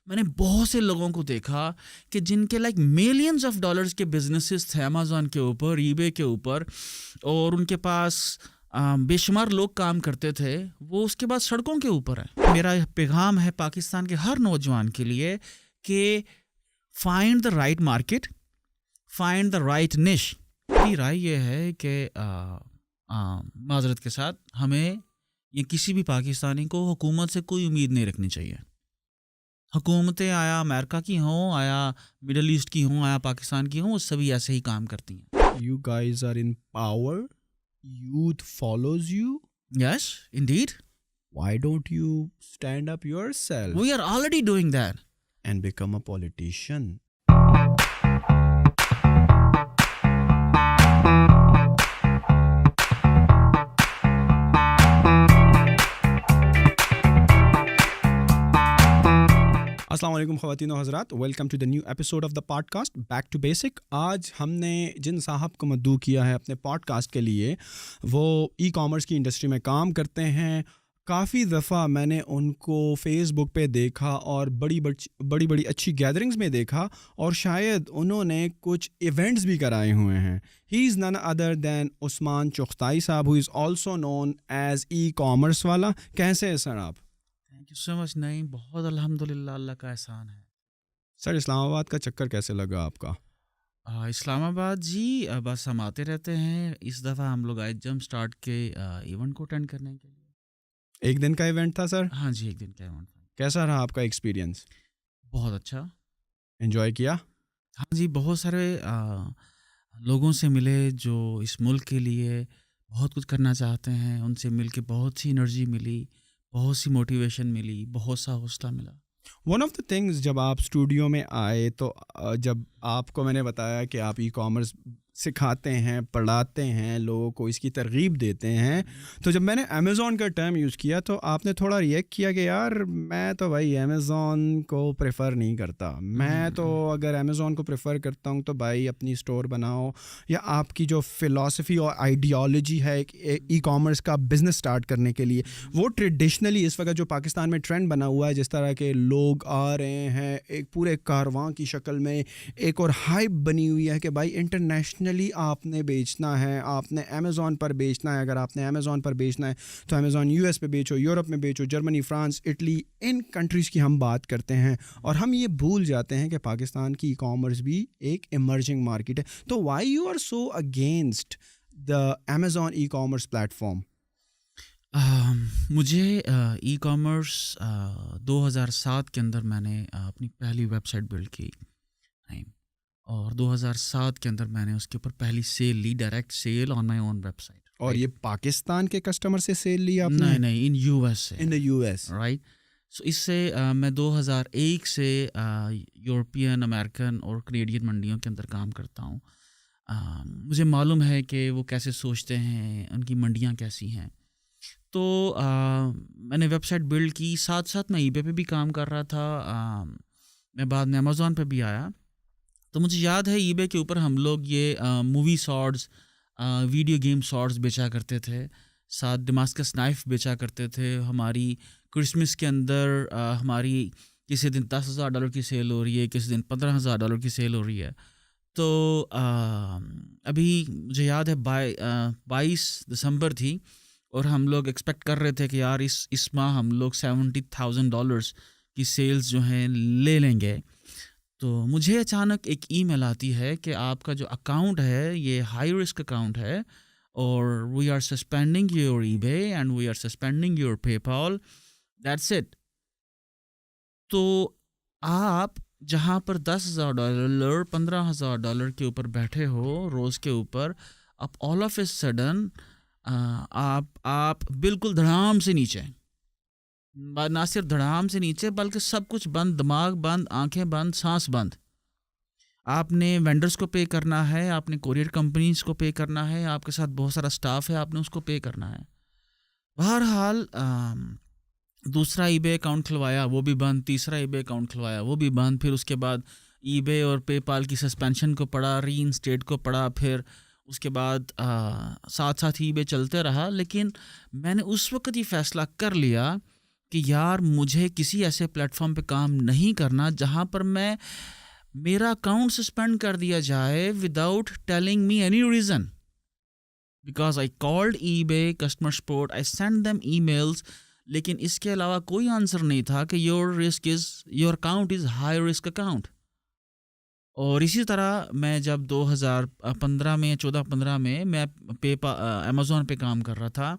میں نے بہت سے لوگوں کو دیکھا کہ جن کے لائک ملینز آف ڈالرز کے بزنسز تھے امیزون کے اوپر، ای بے کے اوپر، اور ان کے پاس بے شمار لوگ کام کرتے تھے، وہ اس کے بعد سڑکوں کے اوپر ہیں. میرا پیغام ہے پاکستان کے ہر نوجوان کے لیے کہ find the right market, find the right نش. میری رائے یہ ہے کہ معذرت کے ساتھ ہمیں یہ کسی بھی پاکستانی کو حکومت سے کوئی امید نہیں رکھنی چاہیے. حکومتیں آیا امریکہ کی ہوں، آیا مڈل ایسٹ کی ہوں، آیا پاکستان کی ہوں، وہ سبھی ایسے ہی کام کرتی ہیں. You guys are in power. Youth follows you. Yes, indeed. Why don't you stand up yourself We are already doing that. and become a politician? السلام علیکم خواتین و حضرات، welcome to the new episode of the podcast back to basic. آج ہم نے جن صاحب کو مدعو کیا ہے اپنے پوڈ کاسٹ کے لیے، وہ ای کامرس کی انڈسٹری میں کام کرتے ہیں. کافی دفعہ میں نے ان کو فیس بک پہ دیکھا اور بڑی اچھی گیدرنگز میں دیکھا، اور شاید انہوں نے کچھ ایونٹس بھی کرائے ہوئے ہیں. ہی از نن other then Usman Chughtai sahab, who is also known as e-commerce والا. کیسے ہیں سر آپ؟ Thank you so much. نہیں، بہت الحمدللہ، اللہ کا احسان ہے. سر اسلام آباد کا چکر کیسے لگا آپ کا؟ اسلام آباد جی بس ہم آتے رہتے ہیں. اس دفعہ ہم لوگ آئے جمپ اسٹارٹ کے ایونٹ کو اٹینڈ کرنے کے لیے. ایک دن کا ایونٹ تھا سر؟ ہاں جی، ایک دن کا ایونٹ تھا. کیسا رہا آپ کا ایکسپیرینس؟ بہت اچھا. انجوائے کیا؟ ہاں جی، بہت سارے لوگوں سے ملے جو اس ملک کے لیے بہت کچھ کرنا چاہتے ہیں. ان سے مل کے بہت سی انرجی ملی، بہت سی موٹیویشن ملی، بہت سا حوصلہ ملا. ون آف دا تھنگز، جب آپ اسٹوڈیو میں آئے تو جب آپ کو میں نے بتایا کہ آپ ای کامرس سکھاتے ہیں، پڑھاتے ہیں، لوگوں کو اس کی ترغیب دیتے ہیں، تو جب میں نے امیزون کا ٹرم یوز کیا تو آپ نے تھوڑا ریئیکٹ کیا کہ یار میں تو بھائی امیزون کو پریفر نہیں کرتا. میں تو اگر امیزون کو پریفر کرتا ہوں تو بھائی اپنی اسٹور بناؤ، یا آپ کی جو فلاسفی اور آئیڈیالوجی ہے ای کامرس کا بزنس اسٹارٹ کرنے کے لیے، وہ ٹریڈیشنلی اس وقت جو پاکستان میں ٹرینڈ بنا ہوا ہے، جس طرح کے لوگ آ رہے ہیں ایک پورے کارواں کی شکل میں، ایک اور ہائپ بنی ہوئی ہے کہ بھائی انٹرنیشنلی آپ نے بیچنا ہے، آپ نے امیزون پر بیچنا ہے. اگر آپ نے امیزون پر بیچنا ہے تو امیزون یو ایس پہ بیچو، یورپ میں بیچو، جرمنی، فرانس، اٹلی، ان کنٹریز کی ہم بات کرتے ہیں، اور ہم یہ بھول جاتے ہیں کہ پاکستان کی ای کامرس بھی ایک ایمرجنگ مارکیٹ ہے. تو why you are so against the Amazon e commerce platform? مجھے ای کامرس 2007 کے اندر میں نے اپنی پہلی ویب سائٹ بلڈ کی، اور 2007 کے اندر میں نے اس کے اوپر پہلی سیل لی، ڈائریکٹ سیل آن مائی اون ویب سائٹ. اور یہ پاکستان کے کسٹمر سے سیل لی آپ نے؟ نہیں، ان یو ایس سے. ان دا یو ایس، رائٹ. سو اس سے میں 2001 سے یورپین، امریکن اور کینیڈین منڈیوں کے اندر کام کرتا ہوں. مجھے معلوم ہے کہ وہ کیسے سوچتے ہیں، ان کی منڈیاں کیسی ہیں. تو میں نے ویب سائٹ بلڈ کی، ساتھ ساتھ میں ای بے پہ بھی کام کر رہا تھا. میں بعد میں امیزون پہ بھی آیا. تو مجھے یاد ہے ای بے کے اوپر ہم لوگ یہ movie shorts, video game shorts بیچا کرتے تھے، ساتھ ڈماسکس نائف بیچا کرتے تھے. ہماری کرسمس کے اندر ہماری کسی دن $10,000 کی سیل ہو رہی ہے، کسی دن $15,000 کی سیل ہو رہی ہے. تو ابھی مجھے یاد ہے 22 دسمبر تھی، اور ہم لوگ ایکسپیکٹ کر رہے تھے کہ یار اس ماہ ہم لوگ $70,000 کی سیلز جو ہیں لے لیں گے. تو مجھے اچانک ایک ای میل آتی ہے کہ آپ کا جو اکاؤنٹ ہے یہ ہائی رسک اکاؤنٹ ہے، اور وی are suspending your eBay and we are suspending your PayPal, that's it. تو آپ جہاں پر $10,000 $15,000 کے اوپر بیٹھے ہو روز کے اوپر، اب آل آف اے سڈن آپ بالکل دھڑام سے نیچے، نہ صرف دھڑام سے نیچے بلکہ سب کچھ بند، دماغ بند، آنکھیں بند، سانس بند. آپ نے وینڈرز کو پے کرنا ہے، آپ نے کوریئر کمپنیز کو پے کرنا ہے، آپ کے ساتھ بہت سارا سٹاف ہے، آپ نے اس کو پے کرنا ہے. بہرحال دوسرا ای بے اکاؤنٹ کھلوایا، وہ بھی بند. تیسرا ای بے اکاؤنٹ کھلوایا، وہ بھی بند. پھر اس کے بعد ای بے اور پے پال کی سسپینشن کو پڑھا، ری انسٹیٹ کو پڑھا. پھر اس کے بعد ساتھ ساتھ ای بے چلتے رہا. لیکن میں نے اس وقت یہ فیصلہ کر لیا کہ یار مجھے کسی ایسے پلیٹ فارم پہ کام نہیں کرنا جہاں پر میرا اکاؤنٹ سسپینڈ کر دیا جائے without telling me any reason. Because I called eBay customer support, I send them emails, لیکن اس کے علاوہ کوئی آنسر نہیں تھا کہ your account is high risk account. اور اسی طرح میں جب 2015 میں 14-15 میں امیزون پہ کام کر رہا تھا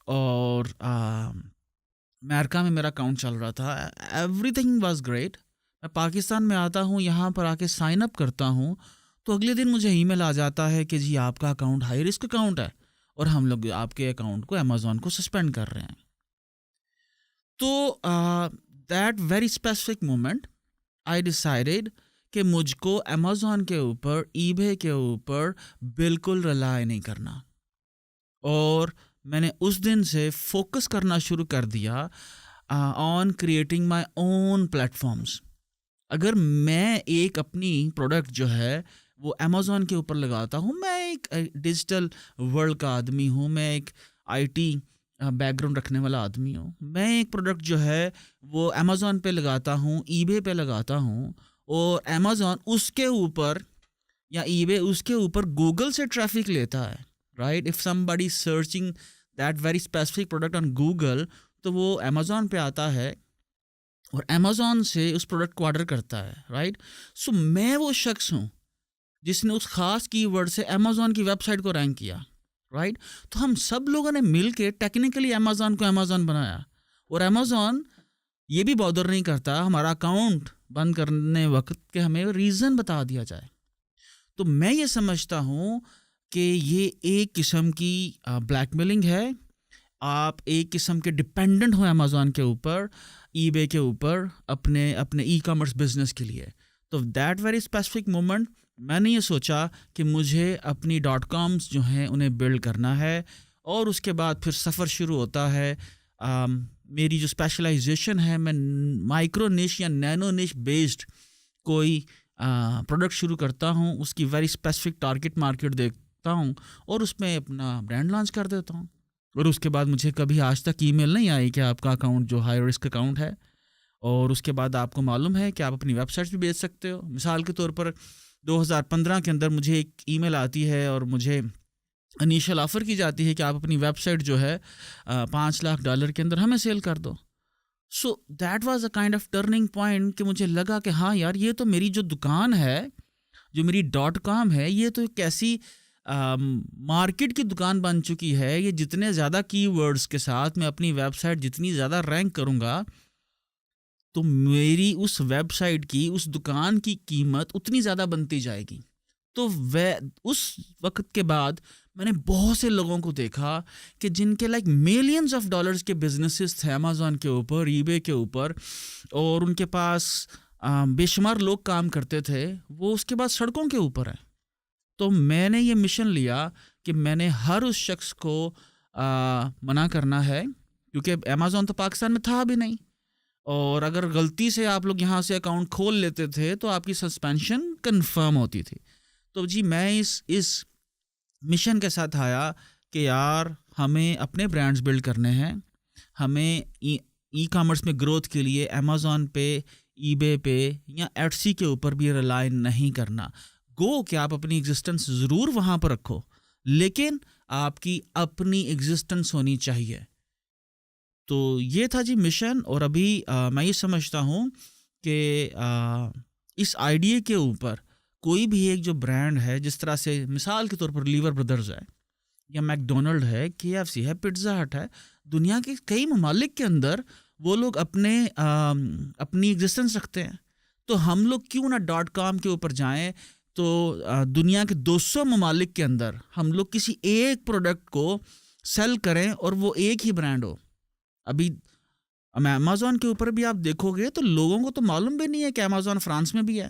اور امریکہ میں میرا اکاؤنٹ چل رہا تھا, ایوری تھنگ واز گریٹ. میں پاکستان میں آتا ہوں, یہاں پر آ کے سائن اپ کرتا ہوں تو اگلے دن مجھے ای میل آ جاتا ہے کہ جی آپ کا اکاؤنٹ ہائی رسک اکاؤنٹ ہے اور ہم لوگ آپ کے اکاؤنٹ کو امیزون کو سسپینڈ کر رہے ہیں. تو that very specific moment I decided کہ مجھ کو امیزون کے اوپر, ای بے کے اوپر بالکل ریلائی نہیں کرنا, اور میں نے اس دن سے فوکس کرنا شروع کر دیا on creating my own plate forms. اگر میں ایک اپنی پروڈکٹ جو ہے وہ امیزون کے اوپر لگاتا ہوں, میں ایک ڈیجیٹل ورلڈ کا آدمی ہوں, میں ایک آئی ٹی بیک گراؤنڈ رکھنے والا آدمی ہوں, میں ایک پروڈکٹ جو ہے وہ امیزون پہ لگاتا ہوں, ای بے پہ لگاتا ہوں, اور امیزون اس کے اوپر یا ای بے اس کے اوپر گوگل سے ٹریفک لیتا ہے, right. If some body searching that very specific product on Google تو وہ امیزون پہ آتا ہے اور امیزون سے اس پروڈکٹ کو آرڈر کرتا ہے, رائٹ. سو میں وہ شخص ہوں جس نے اس خاص کی ورڈ سے امیزون کی ویب سائٹ کو رینک کیا, رائٹ. تو ہم سب لوگوں نے مل کے ٹیکنیکلی امیزون کو امیزون بنایا, اور امیزون یہ بھی بادر نہیں کرتا ہمارا اکاؤنٹ بند کرنے وقت کہ ہمیں ریزن بتا دیا جائے. تو میں یہ سمجھتا ہوں کہ یہ ایک قسم کی بلیک میلنگ ہے. آپ ایک قسم کے ڈپینڈنٹ ہو امیزون کے اوپر, ای بے کے اوپر اپنے ای کامرس بزنس کے لیے. تو دیٹ ویری اسپیسیفک مومنٹ میں نے یہ سوچا کہ مجھے اپنی .coms جو ہیں انہیں بلڈ کرنا ہے, اور اس کے بعد پھر سفر شروع ہوتا ہے. میری جو اسپیشلائزیشن ہے, میں مائکرو نش یا نینو نش بیسڈ کوئی پروڈکٹ شروع کرتا ہوں, اس کی ویری اسپیسیفک ٹارگٹ مارکیٹ دیکھتا ہوں اور اس میں اپنا برانڈ لانچ کر دیتا ہوں. اور اس کے بعد مجھے کبھی آج تک ای میل نہیں آئی کہ آپ کا اکاؤنٹ جو ہائی رسک اکاؤنٹ ہے. اور اس کے بعد آپ کو معلوم ہے کہ آپ اپنی ویب سائٹس بھی بیچ سکتے ہو. مثال کے طور پر 2015 کے اندر مجھے ایک ای میل آتی ہے اور مجھے انیشل آفر کی جاتی ہے کہ آپ اپنی ویب سائٹ جو ہے $5 لاکھ کے اندر ہمیں سیل کر دو. So that was a kind of turning point کہ مجھے لگا کہ ہاں یار, یہ تو میری جو دکان ہے, جو میری .com ہے, یہ تو ایک ایسی مارکیٹ کی دکان بن چکی ہے. یہ جتنے زیادہ کی ورڈز کے ساتھ میں اپنی ویب سائٹ جتنی زیادہ رینک کروں گا تو میری اس ویب سائٹ کی, اس دکان کی قیمت اتنی زیادہ بنتی جائے گی. تو اس وقت کے بعد میں نے بہت سے لوگوں کو دیکھا کہ جن کے ملینز آف ڈالرز کے بزنسز تھے امیزون کے اوپر, ای بے کے اوپر, اور ان کے پاس بے شمار لوگ کام کرتے تھے, وہ اس کے بعد سڑکوں کے اوپر ہیں. تو میں نے یہ مشن لیا کہ میں نے ہر اس شخص کو منع کرنا ہے, کیونکہ امیزون تو پاکستان میں تھا بھی نہیں, اور اگر غلطی سے آپ لوگ یہاں سے اکاؤنٹ کھول لیتے تھے تو آپ کی سسپینشن کنفرم ہوتی تھی. تو جی میں اس مشن کے ساتھ آیا کہ یار ہمیں اپنے برانڈز بلڈ کرنے ہیں, ہمیں ای کامرس میں گروتھ کے لیے امیزون پہ, ای بے پہ یا ایٹسی کے اوپر بھی ریلائی نہیں کرنا. گو کہ آپ اپنی ایگزسٹنس ضرور وہاں پر رکھو, لیکن آپ کی اپنی ایگزسٹنس ہونی چاہیے. تو یہ تھا جی مشن. اور ابھی میں یہ سمجھتا ہوں کہ اس آئیڈیا کے اوپر کوئی بھی ایک جو برانڈ ہے, جس طرح سے مثال کے طور پر لیور بردرز ہے یا میک ڈونلڈ ہے, KFC ہے, پزا ہٹ ہے, دنیا کے کئی ممالک کے اندر وہ لوگ اپنی ایگزسٹنس رکھتے ہیں. تو ہم لوگ کیوں نہ .com کے اوپر جائیں, تو دنیا کے 200 ممالک کے اندر ہم لوگ کسی ایک پروڈکٹ کو سیل کریں اور وہ ایک ہی برانڈ ہو. ابھی امیزون کے اوپر بھی آپ دیکھو گے تو لوگوں کو تو معلوم بھی نہیں ہے کہ امیزون فرانس میں بھی ہے,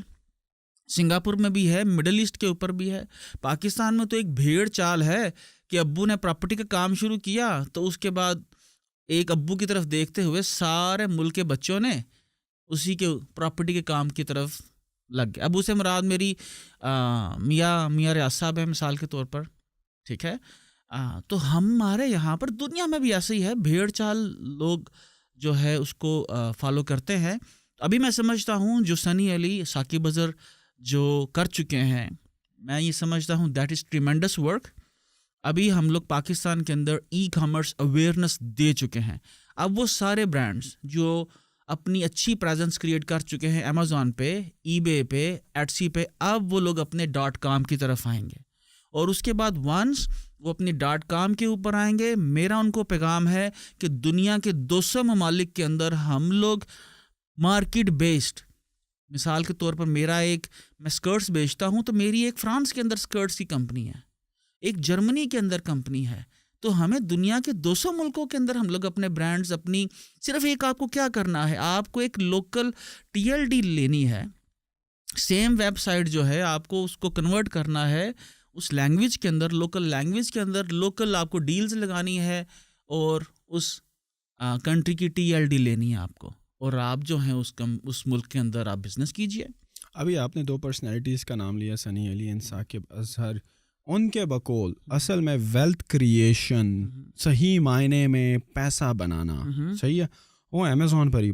سنگاپور میں بھی ہے, مڈل ایسٹ کے اوپر بھی ہے. پاکستان میں تو ایک بھیڑ چال ہے کہ ابو نے پراپرٹی کا کام شروع کیا تو اس کے بعد ایک ابو کی طرف دیکھتے ہوئے سارے ملک کے بچوں نے اسی کے پراپرٹی کے کام کی طرف لگ گئے. ابو سے مراد میری میاں ریاض صاحب ہیں مثال کے طور پر, ٹھیک ہے. تو ہمارے یہاں پر دنیا میں بھی ایسے ہی ہے, بھیڑ چال لوگ جو ہے اس کو فالو کرتے ہیں. ابھی میں سمجھتا ہوں جو سنی علی, ثاقب اظہر جو کر چکے ہیں, میں یہ سمجھتا ہوں دیٹ از ٹریمنڈس ورک. ابھی ہم لوگ پاکستان کے اندر ای کامرس اویئرنیس دے چکے ہیں. اب وہ سارے برانڈز جو اپنی اچھی پریزنس کریٹ کر چکے ہیں امیزون پہ, ای بے پہ, ایٹسی پہ, اب وہ لوگ اپنے .com کی طرف آئیں گے, اور اس کے بعد ونس وہ اپنے .com کے اوپر آئیں گے, میرا ان کو پیغام ہے کہ دنیا کے 200 ممالک کے اندر ہم لوگ مارکیٹ بیسڈ, مثال کے طور پر میں سکرٹس بیچتا ہوں تو میری ایک فرانس کے اندر سکرٹس کی کمپنی ہے, ایک جرمنی کے اندر کمپنی ہے, تو ہمیں دنیا کے 200 ملکوں کے اندر ہم لوگ اپنے برانڈز اپنی, صرف ایک آپ کو کیا کرنا ہے, آپ کو ایک لوکل TLD لینی ہے, سیم ویب سائٹ جو ہے آپ کو اس کو کنورٹ کرنا ہے اس لینگویج کے اندر, لوکل لینگویج کے اندر, لوکل آپ کو ڈیلز لگانی ہے, اور اس کنٹری کی TLD لینی ہے آپ کو, اور آپ جو ہیں اس ملک کے اندر آپ بزنس کیجئے. ابھی آپ نے 2 پرسنالٹیز کا نام لیا, سنی علی اینڈ ثاقب اظہر. ان کے بقول اصل میں ویلتھ کریشن, صحیح معنی میں پیسہ بنانا, صحیح ہے, وہ امیزون پر ہی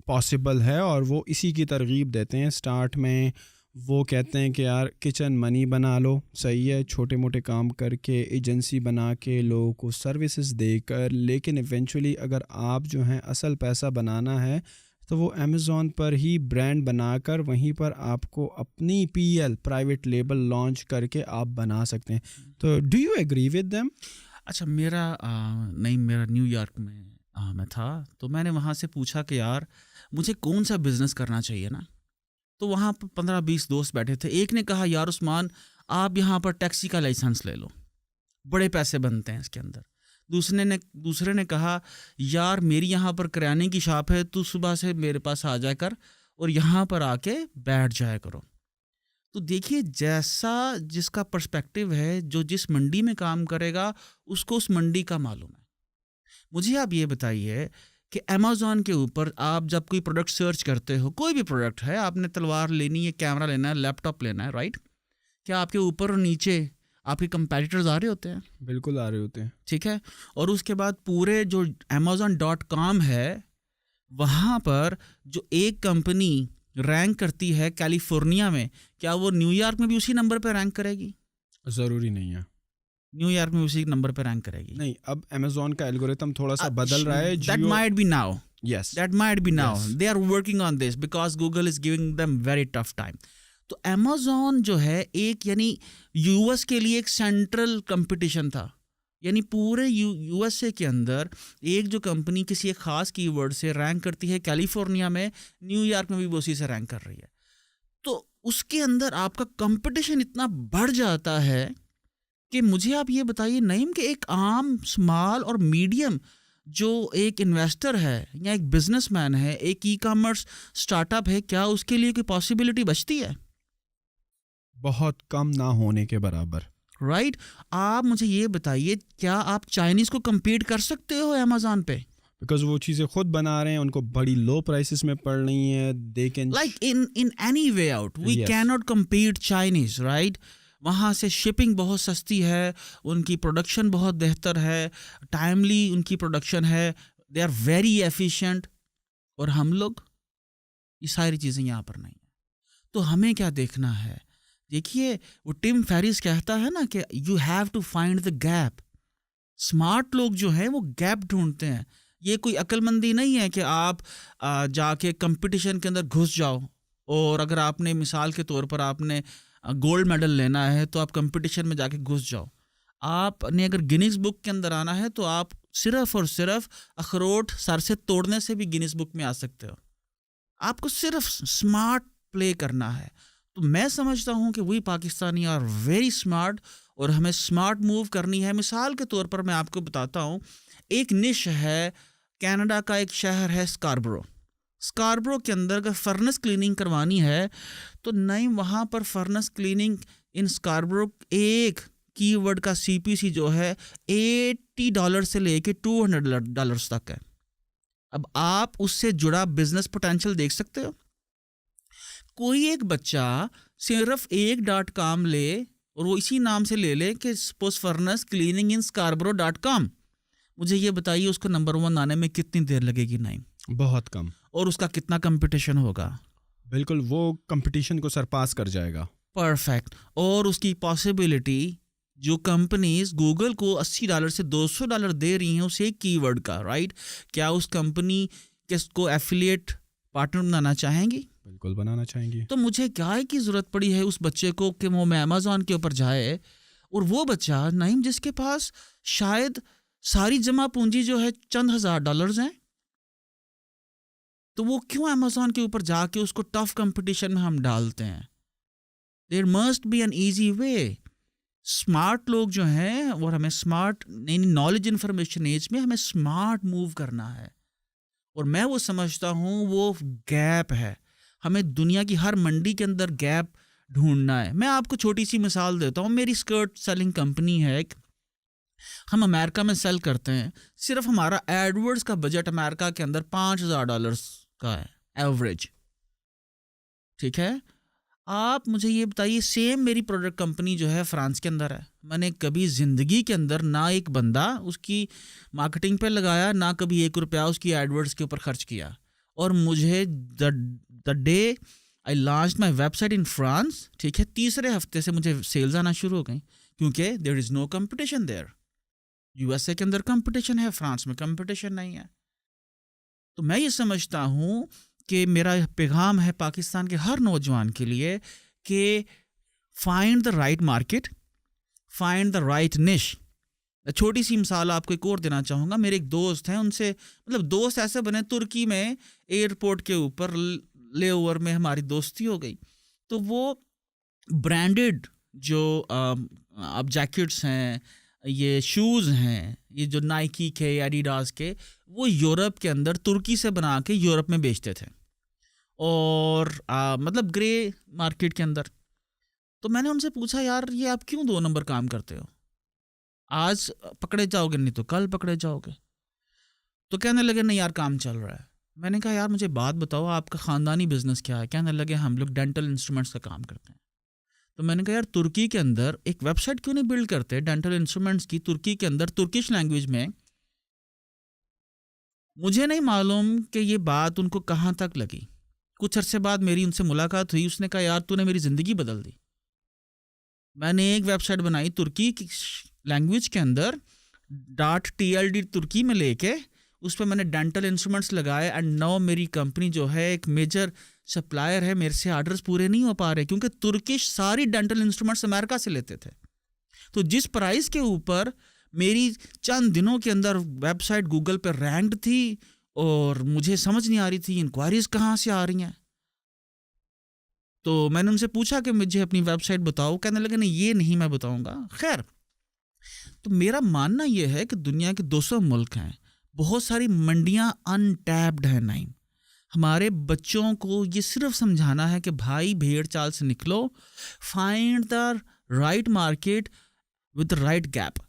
پاسبل ہے, اور وہ اسی کی ترغیب دیتے ہیں. سٹارٹ میں وہ کہتے ہیں کہ یار کچن منی بنا لو, صحیح ہے, چھوٹے موٹے کام کر کے ایجنسی بنا کے لوگوں کو سروسز دے کر, لیکن ایونچولی اگر آپ جو ہیں اصل پیسہ بنانا ہے تو وہ امیزون پر ہی برانڈ بنا کر وہیں پر آپ کو اپنی PL پرائیویٹ لیبل لانچ کر کے آپ بنا سکتے ہیں. تو do you agree with them? اچھا, میرا نیو یارک میں تھا, تو میں نے وہاں سے پوچھا کہ یار مجھے کون سا بزنس کرنا چاہیے نا, تو وہاں پر 15-20 دوست بیٹھے تھے. ایک نے کہا یار عثمان آپ یہاں پر ٹیکسی کا لائسنس لے لو, بڑے پیسے بنتے ہیں اس کے اندر. دوسرے نے کہا یار میری یہاں پر کریانے کی شاپ ہے, تو صبح سے میرے پاس آ جا کر اور یہاں پر آ کے بیٹھ جایا کرو. تو دیکھیے جیسا جس کا پرسپیکٹیو ہے, جو جس منڈی میں کام کرے گا اس کو اس منڈی کا معلوم ہے. مجھے آپ یہ بتائیے کہ امیزون کے اوپر آپ جب کوئی پروڈکٹ سرچ کرتے ہو, کوئی بھی پروڈکٹ ہے, آپ نے تلوار لینی ہے, کیمرہ لینا ہے, لیپ ٹاپ لینا ہے, رائٹ, کیا آپ کے اوپر اور نیچے آپ کے کمپیٹیٹرز آ رہے ہوتے ہیں؟ بالکل آ رہے ہوتے ہیں. ٹھیک ہے, اور اس کے بعد پورے جو Amazon.com ہے وہاں پر جو ایک کمپنی رینک کرتی ہے کیلیفورنیا میں, کیا وہ نیو یارک میں بھی اسی نمبر پہ رینک کرے گی؟ ضروری نہیں ہے. نیو یارک میں اسی نمبر پہ رینک کرے گی نہیں, اب امیزون کا الگوریتم تھوڑا سا بدل رہا ہے. That might be now. Yes. That might be now. Yes. They are working on this because Google is giving them very tough time. تو Amazon جو ہے ایک یعنی US کے لیے ایک سینٹرل کمپٹیشن تھا, یعنی پورے USA کے اندر ایک جو کمپنی کسی ایک خاص کی ورڈ سے رینک کرتی ہے کیلیفورنیا میں, نیو یارک میں بھی وہ اسی سے رینک کر رہی ہے. تو اس کے اندر آپ کا کمپٹیشن اتنا بڑھ جاتا ہے کہ مجھے آپ یہ بتائیے نعیم کہ ایک عام اسمال اور میڈیم جو ایک انویسٹر ہے یا ایک بزنس مین ہے, ایک ای کامرس اسٹارٹ اپ ہے, کیا اس کے لیے کوئی پاسبلٹی بچتی ہے؟ بہت کم نہ ہونے کے برابر. رائٹ. آپ مجھے یہ بتائیے کیا آپ چائنیز کو کمپیٹ کر سکتے ہو امیزون پہ؟ بیکاز وہ چیزیں خود بنا رہے ہیں, ان کو بڑی لو پرائسز میں پڑ رہی ہیں. They can like in any way out we can not compete Chinese, right. وہاں سے شپنگ بہت سستی ہے, ان کی پروڈکشن بہت بہتر ہے, ٹائملی ان کی پروڈکشن ہے, دے آر ویری ایفیشینٹ, اور ہم لوگ یہ ساری چیزیں یہاں پر نہیں ہیں. تو ہمیں کیا دیکھنا ہے؟ دیکھیے وہ ٹم فیریس کہتا ہے نا کہ you have to find the gap. Smart لوگ جو ہیں وہ گیپ ڈھونڈتے ہیں. یہ کوئی عقل مندی نہیں ہے کہ آپ جا کے کمپٹیشن کے اندر گھس جاؤ, اور اگر آپ نے مثال کے طور پر آپ نے گولڈ میڈل لینا ہے تو آپ کمپٹیشن میں جا کے گھس جاؤ. آپ نے اگر گینیز بک کے اندر آنا ہے تو آپ صرف اور صرف اخروٹ سر سے توڑنے سے بھی گینیز بک میں آ سکتے ہو. آپ کو صرف اسمارٹ پلے کرنا ہے. تو میں سمجھتا ہوں کہ وی پاکستانی آر ویری اسمارٹ, اور ہمیں اسمارٹ موو کرنی ہے. مثال کے طور پر میں آپ کو بتاتا ہوں, ایک نش ہے کینیڈا کا, ایک شہر ہے اسکاربرو کے اندر اگر فرنس کلیننگ کروانی ہے تو نہیں, وہاں پر فرنس کلیننگ ان اسکاربرو ایک کی ورڈ کا CPC جو ہے $80 سے لے کے $200 تک ہے. اب آپ اس سے جڑا بزنس پوٹینشیل دیکھ سکتے ہو. کوئی ایک بچہ صرف ایک .com لے اور وہ اسی نام سے لے لے کہ سپوز فرنس کلیننگ ان اسکاربرو .com, مجھے یہ بتائیے اس کو نمبر 1 آنے میں کتنی دیر لگے گی؟ نہیں. بہت کم. اور اس کا کتنا کمپٹیشن ہوگا. بالکل وہ کمپٹیشن کو سرپاس کر جائے گا. پرفیکٹ. اور اس کی پاسبلٹی جو کمپنیز گوگل کو $80 سے $200 دے رہی ہیں اس ایک کی ورڈ کا، رائٹ، کیا اس کمپنی کس کو ایفیلیٹ پارٹنر بنانا چاہیں گی؟ بالکل بنانا چاہیں گی. تو مجھے کیا کی ضرورت پڑی ہے اس بچے کو کہ وہ میں امیزون کے اوپر جائے، اور وہ بچہ نعیم جس کے پاس شاید ساری جمع پونجی جو ہے چند $1000 ہیں، تو وہ کیوں امیزون کے اوپر جا کے اس کو ٹف کمپٹیشن میں ہم ڈالتے ہیں؟ There must be an easy way. Smart لوگ جو ہیں، اور ہمیں اسمارٹ نالج انفارمیشن ایج میں ہمیں اسمارٹ موو کرنا ہے، اور میں وہ سمجھتا ہوں وہ گیپ ہے. ہمیں دنیا کی ہر منڈی کے اندر گیپ ڈھونڈنا ہے. میں آپ کو چھوٹی سی مثال دیتا ہوں. میری اسکرٹ سیلنگ کمپنی ہے ایک، ہم امریکہ میں سیل کرتے ہیں. صرف ہمارا ایڈورڈز کا بجٹ امریکہ کے اندر $5000 کا ہے ایوریج. ٹھیک ہے، آپ مجھے یہ بتائیے سیم میری پروڈکٹ کمپنی جو ہے فرانس کے اندر ہے. میں نے کبھی زندگی کے اندر نہ ایک بندہ اس کی مارکیٹنگ پہ لگایا، نہ کبھی $1 اس کی ایڈورڈز کے اوپر خرچ کیا. اور مجھے the day I launch my website in France, ٹھیک ہے، تیسرے ہفتے سے مجھے سیلز آنا شروع ہو گئیں، کیونکہ دیر از نو کمپٹیشن دیر. USA کے اندر کمپٹیشن ہے، فرانس میں کمپٹیشن نہیں ہے. تو میں یہ سمجھتا ہوں کہ میرا پیغام ہے پاکستان کے ہر نوجوان کے لیے کہ find the right market, find the right نش. چھوٹی سی مثال آپ کو ایک اور دینا چاہوں گا. میرے ایک دوست ہیں، ان سے مطلب دوست ایسے بنے، ترکی میں ایئرپورٹ کے اوپر لے اوور میں ہماری دوستی ہو گئی. تو وہ برانڈڈ جو اب جیکٹس ہیں، یہ شوز ہیں، یہ جو نائکی کے، ایڈیڈاس کے، وہ یورپ کے اندر ترکی سے بنا کے یورپ میں بیچتے تھے، اور مطلب گرے مارکیٹ کے اندر. تو میں نے ان سے پوچھا یار یہ آپ کیوں 2 نمبر کام کرتے ہو؟ آج پکڑے جاؤ گے نہیں تو کل پکڑے جاؤ گے. تو کہنے لگے نہیں یار کام چل رہا ہے. میں نے کہا یار مجھے بات بتاؤ آپ کا خاندانی بزنس کیا ہے؟ کہنے لگے ہم لوگ ڈینٹل انسٹرومنٹس کا کام کرتے ہیں. تو میں نے کہا یار ترکی کے اندر ایک ویب سائٹ کیوں نہیں بلڈ کرتے ڈینٹل انسٹرومنٹس کی، ترکی کے اندر ترکش لینگویج میں. مجھے نہیں معلوم کہ یہ بات ان کو کہاں تک لگی. کچھ عرصے بعد میری ان سے ملاقات ہوئی. اس نے کہا یار تو نے میری زندگی بدل دی. میں نے ایک ویب سائٹ بنائی ترکی کی لینگویج کے اندر .tld ترکی میں لے کے، اس پہ میں نے ڈینٹل انسٹرومنٹس لگائے، اینڈ نو میری کمپنی جو ہے ایک میجر سپلائر ہے. میرے سے آرڈرز پورے نہیں ہو پا رہے کیونکہ ترکش ساری ڈینٹل انسٹرومنٹس امریکہ سے لیتے تھے. تو جس پرائز کے اوپر میری چند دنوں کے اندر ویب سائٹ گوگل پہ رینکڈ تھی، اور مجھے سمجھ نہیں آ رہی تھی انکوائریز کہاں سے آ رہی ہیں. تو میں نے ان سے پوچھا کہ مجھے اپنی ویب سائٹ بتاؤ. کہنے لگے نہیں یہ نہیں میں بتاؤں گا. خیر، تو میرا ماننا یہ ہے کہ دنیا کے 200 ملک ہیں، بہت ساری منڈیاں ان ٹیپڈ ہیں. نہیں، ہمارے بچوں کو یہ صرف سمجھانا ہے کہ بھائی بھیڑ چال سے نکلو، find the right market with right gap.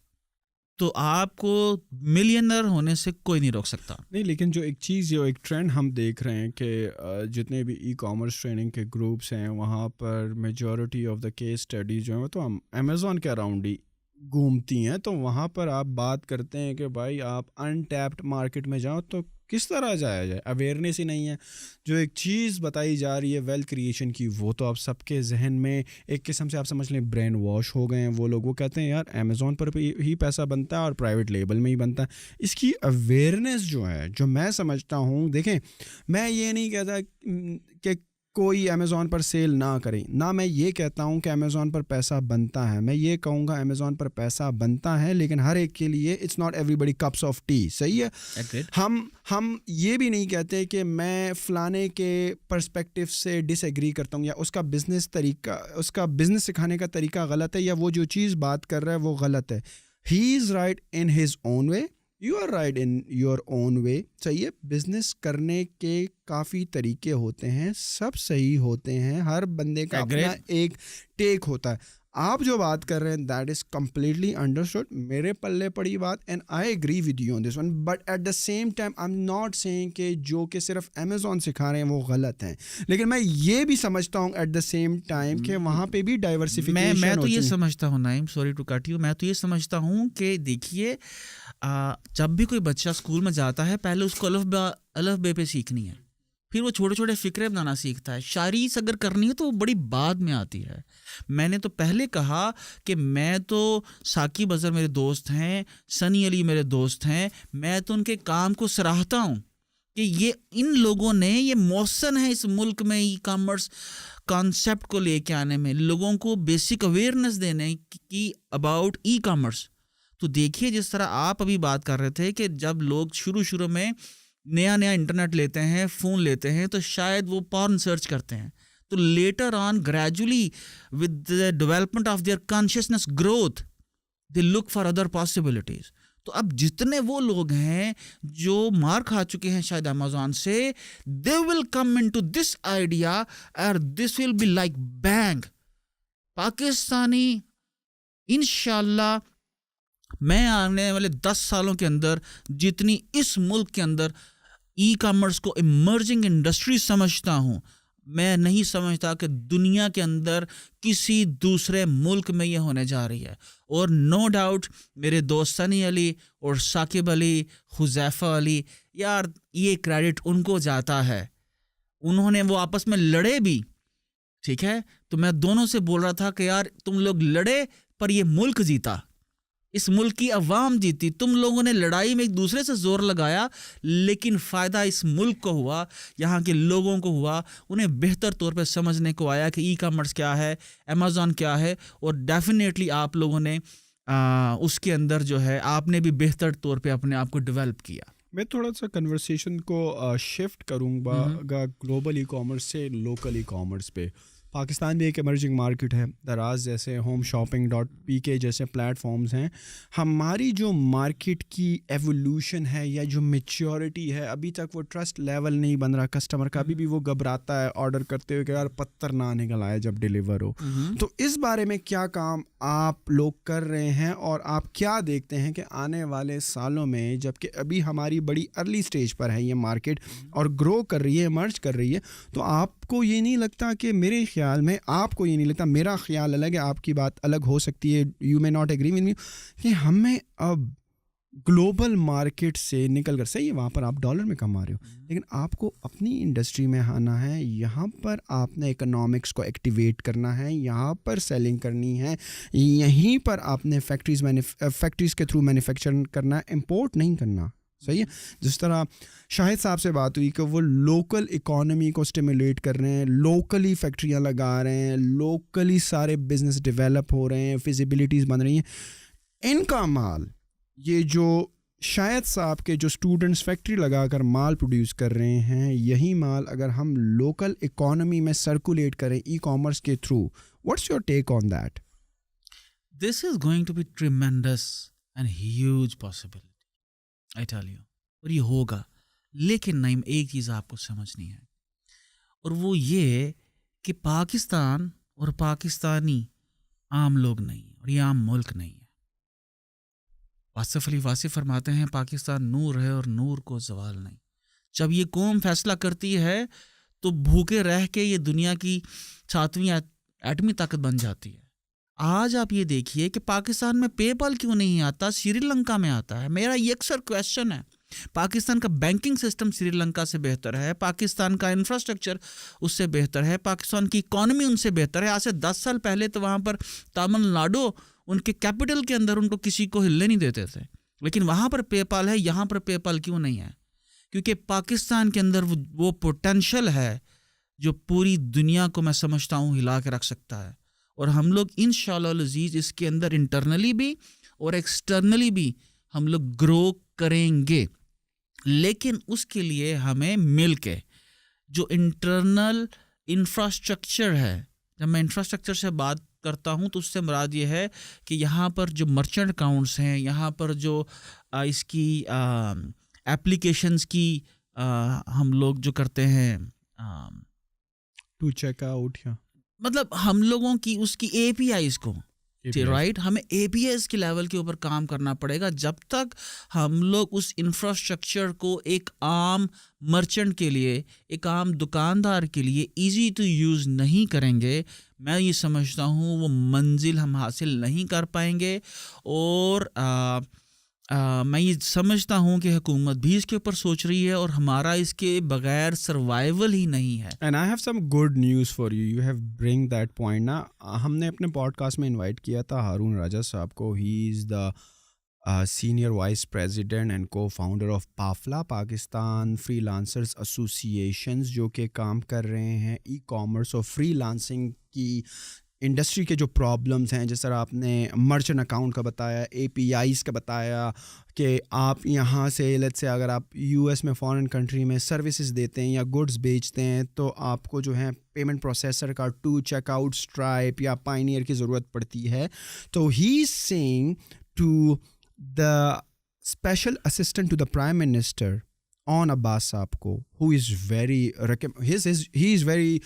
تو آپ کو ملینر ہونے سے کوئی نہیں روک سکتا. نہیں، لیکن جو ایک چیز، جو ایک ٹرینڈ ہم دیکھ رہے ہیں کہ جتنے بھی ای کامرس ٹریننگ کے گروپس ہیں وہاں پر majority of the case study جو ہیں تو ہم امیزون کے اراؤنڈ ہی گھومتی ہیں. تو وہاں پر آپ بات کرتے ہیں کہ بھائی آپ ان ٹیپڈ مارکیٹ میں جاؤ تو کس طرح جایا جائے؟ اویئرنیس ہی نہیں ہے. جو ایک چیز بتائی جا رہی ہے ویلتھ کریشن کی، وہ تو آپ سب کے ذہن میں ایک قسم سے آپ سمجھ لیں برین واش ہو گئے ہیں. وہ لوگ وہ کہتے ہیں یار امیزون پر ہی پیسہ بنتا ہے اور پرائیویٹ لیبل میں ہی بنتا ہے. اس کی اویئرنیس جو ہے، جو میں سمجھتا ہوں، دیکھیں میں یہ نہیں کہتا کہ کوئی امیزون پر سیل نہ کریں، نہ میں یہ کہتا ہوں کہ امیزون پر پیسہ بنتا ہے. میں یہ کہوں گا امیزون پر پیسہ بنتا ہے، لیکن ہر ایک کے لیے it's not everybody cups of tea. صحیح ہے. ہم یہ بھی نہیں کہتے کہ میں فلانے کے پرسپیکٹیو سے ڈس ایگری کرتا ہوں، یا اس کا بزنس طریقہ، اس کا بزنس سکھانے کا طریقہ غلط ہے، یا وہ جو چیز بات کر رہا ہے وہ غلط ہے. He is right in his own way, you are right in your own way. صحیح ہے. بزنس کرنے کے کافی طریقے ہوتے ہیں، سب صحیح ہوتے ہیں، ہر بندے کا اپنا ایک ٹیک ہوتا ہے. آپ جو بات کر رہے ہیں دیٹ از کمپلیٹلی انڈرسٹوڈ, میرے پلے پڑی بات, and I agree with you on this one, but at the same time I am not seeing کہ جو کہ صرف امیزون سکھا رہے ہیں وہ غلط ہیں, لیکن میں یہ بھی سمجھتا ہوں ایٹ دا سیم ٹائم کہ وہاں پہ بھی ڈائیورسفیکیشن. میں تو یہ سمجھتا ہوں نعیم, سوری ٹو کٹ یو, میں تو یہ سمجھتا ہوں کہ دیکھیے جب بھی کوئی بچہ اسکول میں جاتا ہے پہلے اس کو الف بے پہ سیکھنی ہے, پھر وہ چھوٹے چھوٹے فقرے بنانا سیکھتا ہے. شاعری اگر کرنی ہے تو وہ بڑی بعد میں آتی ہے. میں نے تو پہلے کہا کہ میں تو ثاقب اظہر میرے دوست ہیں, سنی علی میرے دوست ہیں, میں تو ان کے کام کو سراہتا ہوں کہ یہ ان لوگوں نے یہ محسن ہے اس ملک میں ای کامرس کانسیپٹ کو لے کے آنے میں, لوگوں کو بیسک اویئرنیس دینے کی اباؤٹ ای کامرس. تو دیکھیے جس طرح آپ ابھی بات کر رہے تھے کہ جب لوگ شروع میں نیا انٹرنیٹ لیتے ہیں, فون لیتے ہیں, تو شاید وہ پارن سرچ کرتے ہیں, تو later on gradually with the development of their consciousness growth they look for other possibilities. تو اب جتنے وہ لوگ ہیں جو مار کھا چکے ہیں شاید امیزون سے, دے ول کم ان ٹو دس آئیڈیا اور this will be like bang. Pakistani انشاءاللہ میں آنے والے 10 سالوں کے اندر جتنی اس ملک کے اندر ای کامرس کو ایمرجنگ انڈسٹری سمجھتا ہوں, میں نہیں سمجھتا کہ دنیا کے اندر کسی دوسرے ملک میں یہ ہونے جا رہی ہے. اور نو ڈاؤٹ میرے دوست سنی علی اور ثاقب علی, حذیفہ علی, یار یہ کریڈٹ ان کو جاتا ہے, انہوں نے وہ آپس میں لڑے بھی, ٹھیک ہے, تو میں دونوں سے بول رہا تھا کہ یار تم لوگ لڑے پر یہ ملک جیتا, اس ملک کی عوام جیتی. تم لوگوں نے لڑائی میں ایک دوسرے سے زور لگایا لیکن فائدہ اس ملک کو ہوا, یہاں کے لوگوں کو ہوا, انہیں بہتر طور پہ سمجھنے کو آیا کہ ای کامرس کیا ہے, امیزون کیا ہے, اور ڈیفینیٹلی آپ لوگوں نے اس کے اندر جو ہے آپ نے بھی بہتر طور پہ اپنے آپ کو ڈیولپ کیا. میں تھوڑا سا کنورسیشن کو شفٹ کروں گا گلوبل ای کامرس سے لوکل ای کامرس پہ. پاکستان بھی ایک ایمرجنگ مارکیٹ ہے, دراز جیسے ہوم شاپنگ .pk جیسے پلیٹ فارمز ہیں. ہماری جو مارکیٹ کی ایولیوشن ہے یا جو میچیورٹی ہے, ابھی تک وہ ٹرسٹ لیول نہیں بن رہا کسٹمر کا. ابھی بھی وہ گھبراتا ہے آرڈر کرتے ہوئے کہ یار پتھر نہ نکل آئے جب ڈیلیور ہو. تو اس بارے میں کیا کام آپ لوگ کر رہے ہیں, اور آپ کیا دیکھتے ہیں کہ آنے والے سالوں میں, جب کہ ابھی ہماری بڑی ارلی سٹیج پر ہے یہ مارکیٹ اور گرو کر رہی ہے, ایمرج کر رہی ہے, تو آپ کو یہ نہیں لگتا کہ میرے خیال میں, آپ کو یہ نہیں لگتا, میرا خیال الگ ہے, آپ کی بات الگ ہو سکتی ہے, you may not agree with me, کہ ہمیں اب گلوبل مارکیٹ سے نکل کر, صحیح ہے وہاں پر آپ ڈالر میں کما رہے ہو, لیکن آپ کو اپنی انڈسٹری میں آنا ہے, یہاں پر آپ نے اکنامکس کو ایکٹیویٹ کرنا ہے, یہاں پر سیلنگ کرنی ہے, یہیں پر آپ نے فیکٹریز کے تھرو مینوفیکچر کرنا ہے, امپورٹ نہیں کرنا. صحیح ہے. جس طرح شاہد صاحب سے بات ہوئی کہ وہ لوکل اکانومی کو اسٹیمولیٹ کر رہے ہیں, لوکلی فیکٹریاں لگا رہے ہیں, لوکلی سارے بزنس ڈیولپ ہو رہے ہیں, فیزیبلٹیز بن رہی ہیں. ان کا مال, یہ جو شاہد صاحب کے جو اسٹوڈنٹس فیکٹری لگا کر مال پروڈیوس کر رہے ہیں, یہی مال اگر ہم لوکل اکانومی میں سرکولیٹ کریں ای کامرس کے through, what's your take on that? This is going to be tremendous and huge possibility, I tell you, اور یہ ہوگا. لیکن نعیم ایک چیز آپ کو سمجھنی ہے, اور وہ یہ کہ پاکستان اور پاکستانی عام لوگ نہیں, اور یہ عام ملک نہیں ہے. واصف علی واصف فرماتے ہیں پاکستان نور ہے اور نور کو زوال نہیں. جب یہ قوم فیصلہ کرتی ہے تو بھوکے رہ کے یہ دنیا کی 7ویں ایٹمی طاقت بن جاتی ہے. آج آپ یہ دیکھیے کہ پاکستان میں پے پال کیوں نہیں آتا, سری لنکا میں آتا ہے. میرا یہ اکثر کویشچن ہے. پاکستان کا بینکنگ سسٹم سری لنکا سے بہتر ہے, پاکستان کا انفراسٹرکچر اس سے بہتر ہے, پاکستان کی اکانومی ان سے بہتر ہے. آج سے 10 سال پہلے تو وہاں پر تامل ناڈو ان کے کیپٹل کے اندر ان کو کسی کو ہلنے نہیں دیتے تھے, لیکن وہاں پر پے پال ہے, یہاں پر پے پال کیوں نہیں ہے؟ کیونکہ پاکستان کے اندر وہ پوٹینشل ہے جو پوری دنیا کو میں سمجھتا ہوں ہلا کے رکھ سکتا ہے. اور ہم لوگ انشاءاللہ العزیز اس کے اندر انٹرنلی بھی اور ایکسٹرنلی بھی ہم لوگ گرو کریں گے. لیکن اس کے لیے ہمیں مل کے جو انٹرنل انفراسٹرکچر ہے, جب میں انفراسٹرکچر سے بات کرتا ہوں تو اس سے مراد یہ ہے کہ یہاں پر جو مرچنٹ اکاؤنٹس ہیں, یہاں پر جو اس کی ایپلیکیشنز کی ہم لوگ جو کرتے ہیں ٹو چیک آؤٹ, مطلب ہم لوگوں کی اس کی اے پی آئیز کو رائٹ ہمیں اے پی ایس کے لیول کے اوپر کام کرنا پڑے گا. جب تک ہم لوگ اس انفراسٹرکچر کو ایک عام مرچنٹ کے لیے, ایک عام دکاندار کے لیے ایزی ٹو یوز نہیں کریں گے, میں یہ سمجھتا ہوں وہ منزل ہم حاصل نہیں کر پائیں گے. اور میں یہ سمجھتا ہوں کہ حکومت بھی اس کے اوپر سوچ رہی ہے اور ہمارا اس کے بغیر سروائیول ہی نہیں ہے. And I have some good news for you, you have bring that point نا. ہم نے اپنے پوڈ کاسٹ میں انوائٹ کیا تھا ہارون راجا صاحب کو. He is the senior vice president and co-founder of PAFLA, Pakistan freelancers associations, جو کہ کام کر رہے ہیں ای کامرس اور فری لانسنگ کی انڈسٹری کے جو پرابلمس ہیں. جس طرح آپ نے مرچنٹ اکاؤنٹ کا بتایا, اے پی آئیز کا بتایا کہ آپ یہاں سے لیٹس سے اگر آپ یو ایس میں فارن کنٹری میں سروسز دیتے ہیں یا گڈس بیچتے ہیں تو آپ کو جو ہے پیمنٹ پروسیسر کا ٹو چیک آؤٹ, اسٹرائپ یا پائنیئر کی ضرورت پڑتی ہے. تو he is saying to the special assistant to the prime minister Aun Abbas sahab کو, who is very he is very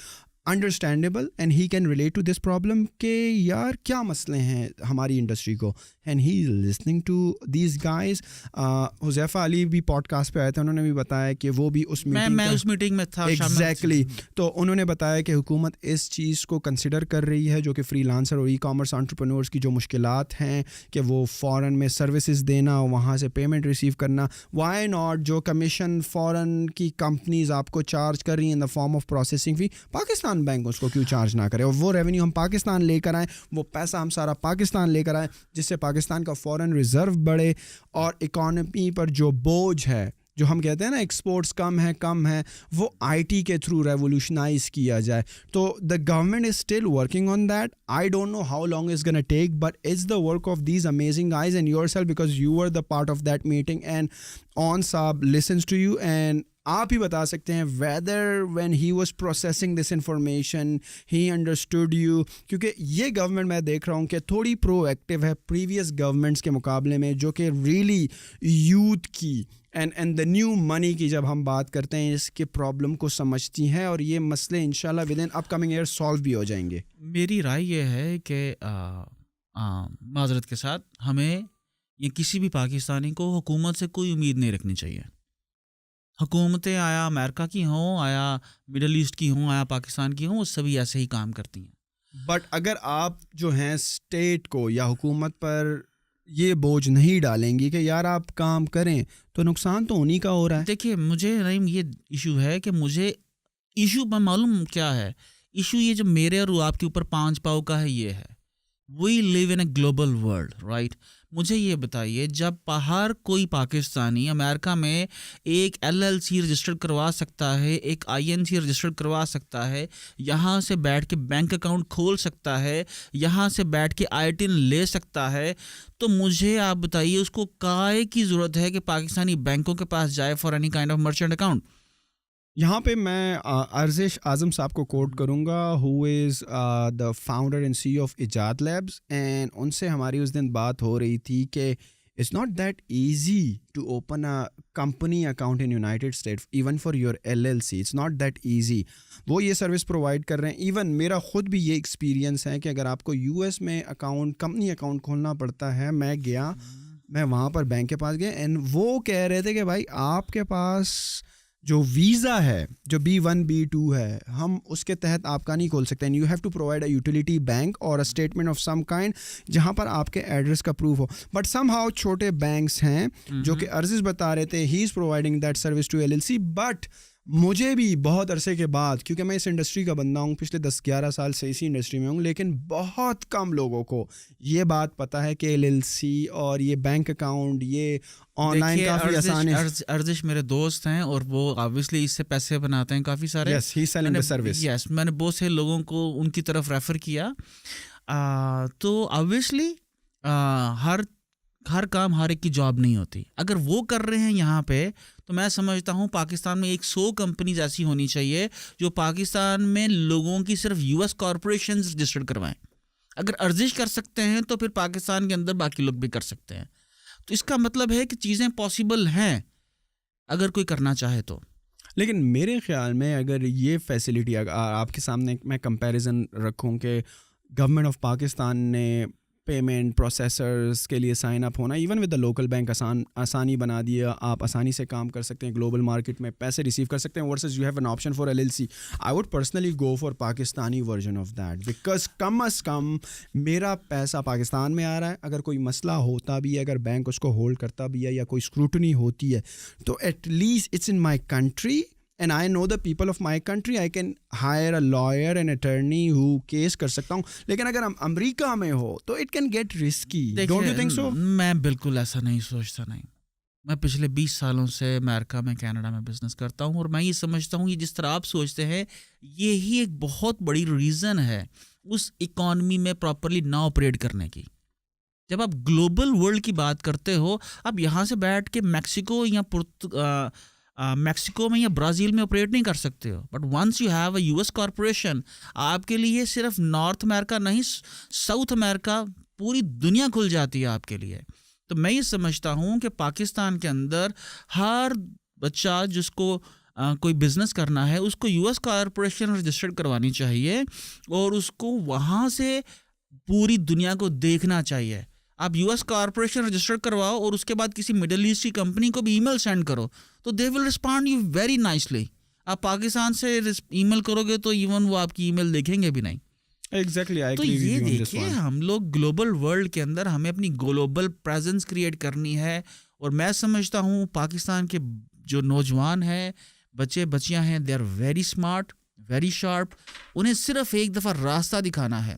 understandable and he can relate to this problem کہ یار کیا مسئلے ہیں ہماری انڈسٹری کو, and he is listening to these guys. Huzaifa علی بھی pod cost پہ آئے تھے, انہوں نے بھی بتایا کہ وہ بھی اس میٹنگ میں تھا. ایگزیکٹلی. تو انہوں نے بتایا کہ حکومت اس چیز کو کنسیڈر کر رہی ہے جو کہ فری لانسر اور ای کامرس انٹرپرینورس کی جو مشکلات ہیں کہ وہ فورن میں سروسز دینا, وہاں سے پیمنٹ ریسیو کرنا, وائی ناٹ جو کمیشن فورن کی کمپنیز آپ کو چارج کر رہی ہیں in the form of processing fee, Pakistan bank اس کو کیوں چارج نہ کرے, اور وہ ریونیو ہم پاکستان لے کر آئیں, وہ پیسہ ہم سارا پاکستان لے کر آئیں, جس سے پاکستان کا فورن ریزرو بڑھے اور اکانومی پر جو بوجھ ہے, جو ہم کہتے ہیں نا ایکسپورٹس کم ہے, وہ آئی ٹی کے تھرو ریولیوشنائز کیا جائے. تو the government is still working on that. I don't know how long is gonna take, but it's the work of these amazing guys and yourself, because you are the part of that meeting and Aun sahab listens to you. And آپ ہی بتا سکتے ہیں weather when he was processing this information he understood you, کیونکہ یہ government میں دیکھ رہا ہوں کہ تھوڑی پرو ایکٹیو ہے پریویس گورنمنٹس کے مقابلے میں, جو کہ ریئلی یوتھ کی اینڈ دا نیو منی کی جب ہم بات کرتے ہیں اس کے پرابلم کو سمجھتی ہیں, اور یہ مسئلے انشاءاللہ within upcoming year solve بھی ہو جائیں گے. میری رائے یہ ہے کہ معذرت کے ساتھ ہمیں یہ کسی بھی پاکستانی کو حکومت سے کوئی امید نہیں رکھنی چاہیے. حکومتیں آیا امریکہ کی ہوں, آیا مڈل ایسٹ کی ہوں, آیا پاکستان کی ہوں, وہ سبھی ایسے ہی کام کرتی ہیں. بٹ اگر آپ جو ہیں اسٹیٹ کو یا حکومت پر یہ بوجھ نہیں ڈالیں گی کہ یار آپ کام کریں, تو نقصان تو انہی کا ہو رہا ہے. دیکھیے مجھے نعیم یہ ایشو ہے کہ مجھے ایشو معلوم کیا ہے. ایشو یہ جو میرے اور آپ کے اوپر 5 پاؤ کا ہے یہ ہے, وی لیو ان اے گلوبل ورلڈ رائٹ. مجھے یہ بتائیے, جب باہر کوئی پاکستانی امریکہ میں ایک LLC رجسٹر کروا سکتا ہے, ایک INC رجسٹر کروا سکتا ہے, یہاں سے بیٹھ کے بینک اکاؤنٹ کھول سکتا ہے, یہاں سے بیٹھ کے ITIN لے سکتا ہے, تو مجھے آپ بتائیے اس کو کائے کی ضرورت ہے کہ پاکستانی بینکوں کے پاس جائے for any kind of merchant account. یہاں پہ میں ارزش اعظم صاحب کو کوٹ کروں گا, who is the founder and CEO of Ijad labs, and ان سے ہماری اس دن بات ہو رہی تھی کہ it's not that easy to open a company account in United States even for your LLC, it's not that easy. وہ یہ سروس پرووائڈ کر رہے ہیں. ایون میرا خود بھی یہ ایکسپیرینس ہے کہ اگر آپ کو US میں کمپنی اکاؤنٹ کھولنا پڑتا ہے, میں وہاں پر بینک کے پاس گیا اینڈ وہ کہہ رہے تھے کہ بھائی آپ کے پاس جو ویزا ہے, جو B1 B2 ہے, ہم اس کے تحت آپ کا نہیں کھول سکتے. And you have to provide a utility bank اور a statement of some kind جہاں پر آپ کے ایڈریس کا پروف ہو. بٹ سم ہاؤ چھوٹے بینکس ہیں جو کہ عرض بتا رہے تھے he is providing that service to LLC. But مجھے بھی بہت عرصے کے بعد, کیونکہ میں اس انڈسٹری کا بندہ ہوں, پچھلے 10-11 سال سے اسی انڈسٹری میں ہوں, لیکن بہت کم لوگوں کو یہ بات پتہ ہے کہ LLC اور یہ بینک اکاؤنٹ یہ آن لائن کافی آسان ہے. ارزش میرے دوست ہیں اور وہ آبویسلی اس سے پیسے بناتے ہیں کافی سارے. یس ہی سیلنگ دی سروس. یس میں نے بہت سے لوگوں کو ان کی طرف ریفر کیا. تو آبویسلی ہر کام ہر ایک کی جاب نہیں ہوتی. اگر وہ کر رہے ہیں یہاں پہ, تو میں سمجھتا ہوں پاکستان میں 100 کمپنیز ایسی ہونی چاہیے جو پاکستان میں لوگوں کی صرف US کارپوریشنز رجسٹر کروائیں. اگر ارزش کر سکتے ہیں تو پھر پاکستان کے اندر باقی لوگ بھی کر سکتے ہیں. تو اس کا مطلب ہے کہ چیزیں پاسبل ہیں اگر کوئی کرنا چاہے تو. لیکن میرے خیال میں اگر یہ فیسلٹی آپ کے سامنے میں کمپیریزن رکھوں کہ گورنمنٹ آف پاکستان نے پیمنٹ پروسیسرز کے لیے سائن اپ ہونا even with the local bank آسانی بنا دیا. آپ آسانی سے کام کر سکتے ہیں, گلوبل مارکیٹ میں پیسے ریسیو کر سکتے ہیں versus you have an option for LLC. I would personally go for Pakistani version of that because کم از کم میرا پیسہ پاکستان میں آ رہا ہے. اگر کوئی مسئلہ ہوتا بھی ہے, اگر بینک اس کو ہولڈ کرتا بھی ہے یا کوئی اسکروٹنی ہوتی ہے, تو at least it's in my country and I know the people of my country. I can hire a lawyer and attorney who case کر سکتا ہوں. لیکن اگر ہم امریکہ میں ہو تو it can get risky. Don't you think so? میں بالکل ایسا نہیں سوچتا. نہیں, میں پچھلے 20 سالوں سے امریکہ میں کینیڈا میں بزنس کرتا ہوں, اور میں یہ سمجھتا ہوں کہ جس طرح آپ سوچتے ہیں یہی ایک بہت بڑی ریزن ہے اس اکانومی میں پراپرلی نہ آپریٹ کرنے کی. جب آپ گلوبل ورلڈ کی بات کرتے ہو, آپ یہاں سے بیٹھ کے میکسیکو یا میکسیکو میں یا برازیل میں آپریٹ نہیں کر سکتے ہو. But once you have a US corporation, آپ کے لیے صرف نارتھ امریکہ نہیں, ساؤتھ امریکہ, پوری دنیا کھل جاتی ہے آپ کے لیے. تو میں یہ سمجھتا ہوں کہ پاکستان کے اندر ہر بچہ جس کو کوئی بزنس کرنا ہے اس کو US کارپوریشن رجسٹرڈ کروانی چاہیے, اور اس کو وہاں سے پوری دنیا کو دیکھنا چاہیے. آپ US کارپوریشن رجسٹر کرواؤ اور اس کے بعد کسی مڈل ایسٹ کی کمپنی کو بھی ای میل سینڈ کرو تو they will respond you very nicely. آپ پاکستان سے ای میل کرو گے تو ایون وہ آپ کی ای میل دیکھیں گے بھی نہیں. Exactly, I تو agree with یہ you on this دیکھیے, one. ہم لوگ گلوبل ورلڈ کے اندر ہمیں اپنی گلوبل پریزنس کریٹ کرنی ہے, اور میں سمجھتا ہوں پاکستان کے جو نوجوان ہیں, بچے بچیاں ہیں, they are very smart, very sharp. انہیں صرف ایک دفعہ راستہ دکھانا ہے.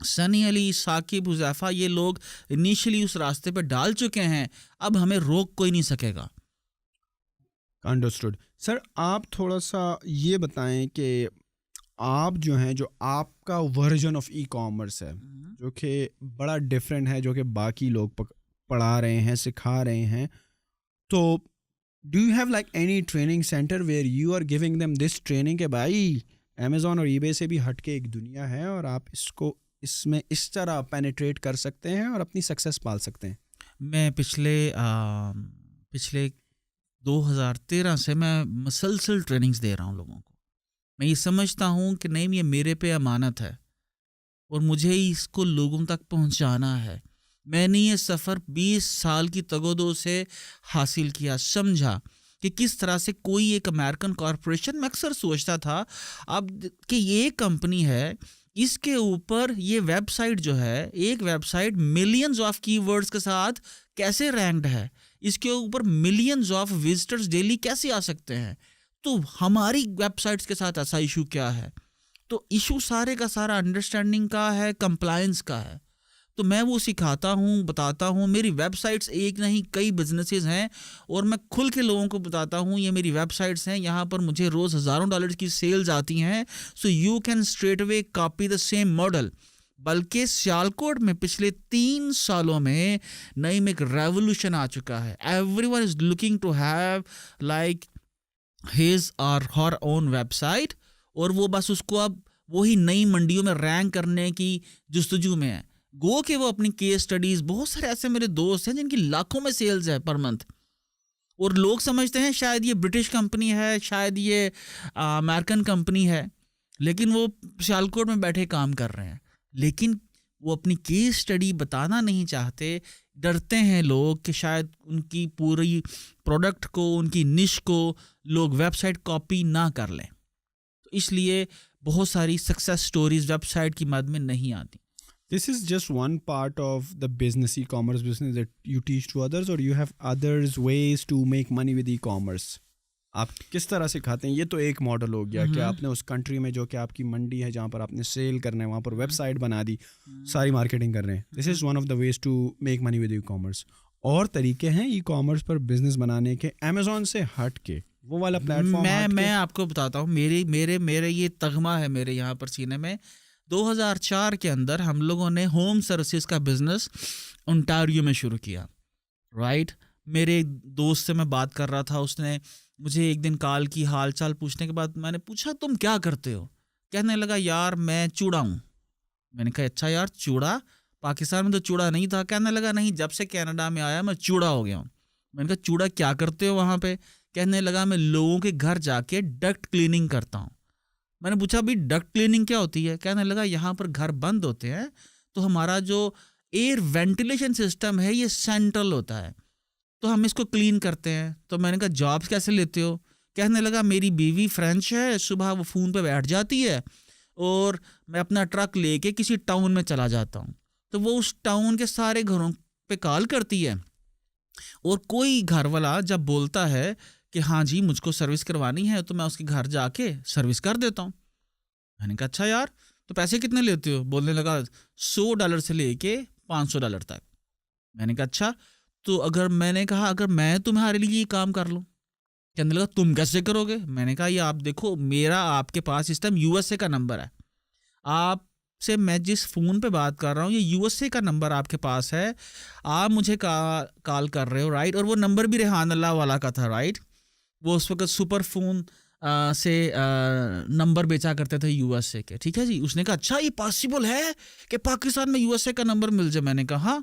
سنی علی, ثاقب, حذیفہ, یہ لوگ انیشلی اس راستے پہ ڈال چکے ہیں, اب ہمیں روک کوئی نہیں سکے گا. انڈرسٹوڈ. سر آپ تھوڑا سا یہ بتائیں کہ آپ جو ہیں, جو آپ کا ورژن آف ای کامرس ہے جو کہ بڑا ڈفرینٹ ہے, جو کہ باقی لوگ پڑھا رہے ہیں, سکھا رہے ہیں, تو do you have like any training centre where you are giving them this training کہ بھائی امیزون اور ای بے سے بھی ہٹ کے ایک دنیا ہے اور آپ اس میں اس طرح پینیٹریٹ کر سکتے ہیں اور اپنی سکسیس پال سکتے ہیں؟ میں پچھلے 2013 سے میں مسلسل ٹریننگز دے رہا ہوں لوگوں کو. میں یہ سمجھتا ہوں کہ نہیں, یہ میرے پہ امانت ہے اور مجھے اس کو لوگوں تک پہنچانا ہے. میں نے یہ سفر 20 سال کی تگودو سے حاصل کیا, سمجھا کہ کس طرح سے کوئی ایک امریکن کارپوریشن, میں اکثر سوچتا تھا اب کہ یہ کمپنی ہے, اس کے اوپر یہ ویب سائٹ جو ہے, ایک ویب سائٹ ملینز آف کی ورڈز کے ساتھ کیسے رینکڈ ہے, اس کے اوپر ملینز آف وزٹرز ڈیلی کیسے آ سکتے ہیں, تو ہماری ویب سائٹس کے ساتھ ایسا ایشو کیا ہے. تو ایشو سارے کا سارا انڈرسٹینڈنگ کا ہے, کمپلائنس کا ہے. تو میں وہ سکھاتا ہوں, بتاتا ہوں. میری ویب سائٹس ایک نہیں کئی بزنسز ہیں, اور میں کھل کے لوگوں کو بتاتا ہوں یہ میری ویب سائٹس ہیں, یہاں پر مجھے روز ہزاروں ڈالرز کی سیلز آتی ہیں, so you can straight away copy the same model. بلکہ سیالکوٹ میں پچھلے 3 سالوں میں نئی میں ایک ریولوشن آ چکا ہے. Everyone is looking to have like his or her own web site, اور وہ بس اس کو اب وہی نئی منڈیوں میں رینک کرنے کی جستجو میں ہے. گو کہ وہ اپنی کیس سٹڈیز, بہت سارے ایسے میرے دوست ہیں جن کی لاکھوں میں سیلز ہے پر منتھ, اور لوگ سمجھتے ہیں شاید یہ برٹش کمپنی ہے, شاید یہ امریکن کمپنی ہے, لیکن وہ سیالکوٹ میں بیٹھے کام کر رہے ہیں. لیکن وہ اپنی کیس سٹڈی بتانا نہیں چاہتے, ڈرتے ہیں لوگ کہ شاید ان کی پوری پروڈکٹ کو, ان کی نش کو لوگ ویب سائٹ کاپی نہ کر لیں. تو اس لیے بہت ساری سکسیس سٹوریز ویب سائٹ کی مد میں نہیں آتی. This is just one part of the business, e-commerce business that you teach to others, or you have others ways to make money with e-commerce? آپ کس طرح سکھاتے ہیں؟ یہ تو ایک ماڈل ہو گیا کہ آپ نے اس کنٹری میں جو کہ آپ کی منڈی ہے جہاں پر آپ نے سیل کرنا ہے وہاں پر ویب سائٹ بنا دی, ساری مارکیٹنگ کر رہے ہیں. This is one of the ways to make money with e-commerce. اور طریقے ہیں ای کامرس پر بزنس بنانے کے امیزون سے ہٹ کے, وہ والا پلیٹ فارم. میں آپ کو بتاتا ہوں, میرے یہ تغمہ ہے میرے یہاں پر سینے میں. 2004 کے اندر ہم لوگوں نے ہوم سروسز کا بزنس انٹاریو میں شروع کیا, رائٹ. میرے دوست سے میں بات کر رہا تھا, اس نے مجھے ایک دن کال کی, حال چال پوچھنے کے بعد میں نے پوچھا تم کیا کرتے ہو؟ کہنے لگا یار میں چوڑا ہوں. میں نے کہا اچھا یار چوڑا, پاکستان میں تو چوڑا نہیں تھا. کہنے لگا نہیں, جب سے کینیڈا میں آیا میں چوڑا ہو گیا ہوں. میں نے کہا چوڑا کیا کرتے ہو وہاں پہ؟ کہنے لگا میں لوگوں کے گھر جا کے ڈکٹ کلیننگ کرتا ہوں. میں نے پوچھا بھائی ڈکٹ کلیننگ کیا ہوتی ہے؟ کہنے لگا یہاں پر گھر بند ہوتے ہیں تو ہمارا جو ایئر وینٹیلیشن سسٹم ہے یہ سینٹرل ہوتا ہے تو ہم اس کو کلین کرتے ہیں. تو میں نے کہا جابس کیسے لیتے ہو؟ کہنے لگا میری بیوی فرینچ ہے, صبح وہ فون پہ بیٹھ جاتی ہے اور میں اپنا ٹرک لے کے کسی ٹاؤن میں چلا جاتا ہوں, تو وہ اس ٹاؤن کے سارے گھروں پہ کال کرتی ہے اور کوئی گھر والا جب بولتا ہے کہ ہاں جی مجھ کو سروس کروانی ہے تو میں اس کے گھر جا کے سروس کر دیتا ہوں. میں نے کہا اچھا یار تو پیسے کتنے لیتے ہو؟ بولنے لگا $100 سے لے کے $500 تک. میں نے کہا اچھا تو میں نے کہا اگر میں تمہارے لیے یہ کام کر لوں؟ کہنے لگا تم کیسے کرو گے؟ میں نے کہا یہ آپ دیکھو میرا آپ کے پاس اس ٹائم USA کا نمبر ہے, آپ سے میں جس فون پہ بات کر رہا ہوں یہ USA کا نمبر آپ کے پاس ہے, آپ مجھے کال کر رہے ہو رائٹ, اور وہ نمبر بھی ریحان اللہ والا کا تھا رائٹ. وہ اس وقت سپر فون سے نمبر بیچا کرتے تھے USA کے, ٹھیک ہے جی. اس نے کہا اچھا یہ پاسبل ہے کہ پاکستان میں USA کا نمبر مل جائے؟ میں نے کہا ہاں.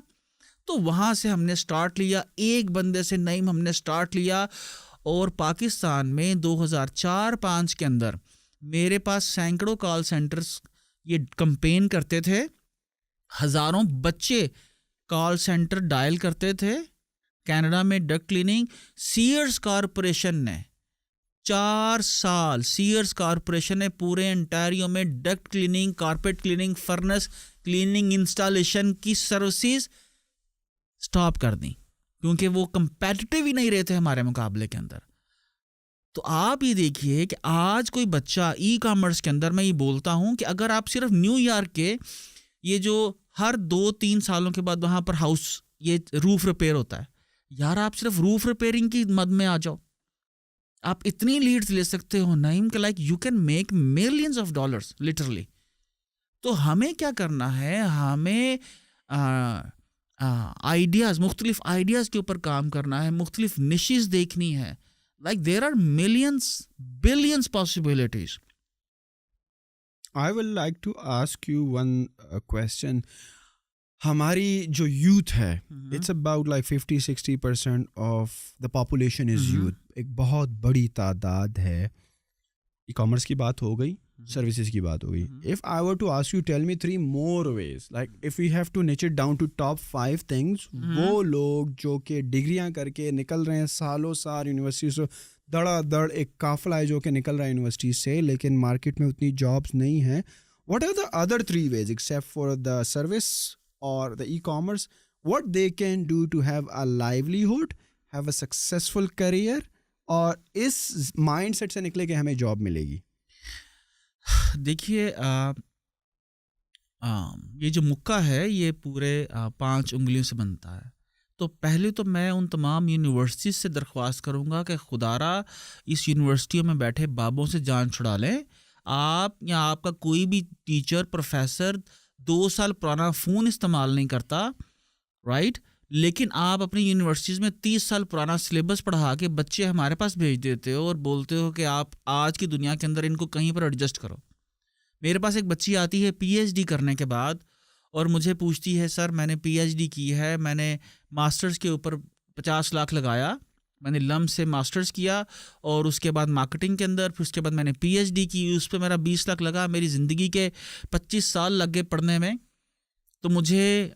تو وہاں سے ہم نے سٹارٹ لیا, ایک بندے سے نیم ہم نے سٹارٹ لیا, اور پاکستان میں 2004-05 کے اندر میرے پاس سینکڑوں کال سینٹرز یہ کمپین کرتے تھے, ہزاروں بچے کال سینٹر ڈائل کرتے تھے. کینیڈا میں ڈکٹ کلیننگ سیئرز کارپوریشن نے 4 سال سیئرز کارپوریشن نے پورے انٹیریو میں duct cleaning, carpet cleaning, furnace cleaning installation کی سروسز سٹاپ کر دیں کیونکہ وہ کمپیٹیٹیو ہی نہیں رہتے ہمارے مقابلے کے اندر. تو آپ یہ دیکھیے کہ آج کوئی بچہ ای کامرس کے اندر, میں یہ بولتا ہوں کہ اگر آپ صرف نیو یارک کے یہ جو ہر 2-3 سالوں کے بعد وہاں پر ہاؤس یہ روف ریپیئر ہوتا ہے, یار آپ صرف روف ریپیئرنگ کی مد میں آ جاؤ, آپ اتنی لیڈز لے سکتے ہو نعیم کہ like you can make millions of dollars literally. تو ہمیں کیا کرنا ہے, ہمیں آئیڈیاز, مختلف آئیڈیاز کے اوپر کام کرنا ہے, مختلف نشیز دیکھنی ہے. Like there are millions, billions possibilities. I would like to ask you one question. ہماری جو یوتھ ہے, it's about like 50-60% of the population is youth. ایک بہت بڑی تعداد ہے. ای کامرس کی بات ہو گئی, سروسز کی بات ہو گئی. If I were to ask you, tell me 3 more ways. Like if we have to niche it down to top 5 things, وہ لوگ جو کہ ڈگریاں کر کے نکل رہے ہیں سالوں سال یونیورسٹی سے, دڑا دڑ ایک قافلہ ہے جو کہ نکل رہا ہے یونیورسٹی سے, لیکن مارکیٹ میں اتنی جابس نہیں ہیں. What are the other 3 ways except for the service or the e-commerce, what they can do to have a livelihood, have a successful career, اور اس مائنڈ سیٹ سے نکلے کہ ہمیں جاب ملے گی؟ دیکھیے یہ جو مکہ ہے یہ پورے 5 انگلیوں سے بنتا ہے. تو پہلے تو میں ان تمام یونیورسٹیز سے درخواست کروں گا کہ خدارا اس یونیورسٹیوں میں بیٹھے بابوں سے جان چھڑا لیں. آپ یا آپ کا کوئی بھی ٹیچر پروفیسر 2 سال پرانا فون استعمال نہیں کرتا رائٹ, لیکن آپ اپنی یونیورسٹیز میں 30 سال پرانا سلیبس پڑھا کے بچے ہمارے پاس بھیج دیتے ہو اور بولتے ہو کہ آپ آج کی دنیا کے اندر ان کو کہیں پر ایڈجسٹ کرو. میرے پاس ایک بچی آتی ہے PhD کرنے کے بعد اور مجھے پوچھتی ہے سر میں نے PhD کی ہے, میں نے ماسٹرز کے اوپر 50 لاکھ لگایا, میں نے لم سے ماسٹرز کیا اور اس کے بعد مارکیٹنگ کے اندر, پھر اس کے بعد میں نے PhD کی, اس پہ میرا 20 لاکھ لگا, میری زندگی کے 25 سال لگ گئے پڑھنے میں. تو مجھے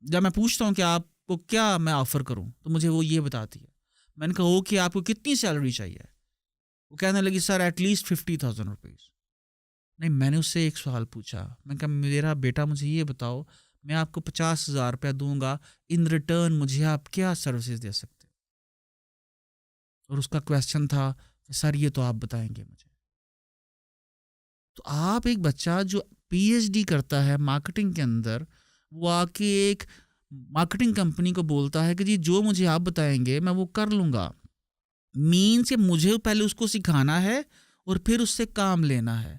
جب میں پوچھتا ہوں کہ آپ کو کیا میں آفر کروں تو مجھے وہ یہ بتاتی ہے. میں نے کہا وہ کہ آپ کو کتنی سیلری چاہیے؟ وہ کہنے لگی سر ایٹ لیسٹ 50,000 روپیز. نہیں, میں نے اس سے ایک سوال پوچھا, میں نے کہا میرا بیٹا مجھے یہ بتاؤ میں آپ کو 50,000 روپیہ دوں گا, ان ریٹرن مجھے آپ کیا سروسز دے سکتے؟ اور اس کا کویسچن تھا کہ سر یہ تو آپ بتائیں گے مجھے. تو آپ ایک بچہ جو PhD کرتا ہے مارکیٹنگ کے اندر, وہ آ کے ایک مارکیٹنگ کمپنی کو بولتا ہے کہ جی جو مجھے آپ بتائیں گے میں وہ کر لوں گا. مینس کہ مجھے پہلے اس کو سکھانا ہے اور پھر اس سے کام لینا ہے.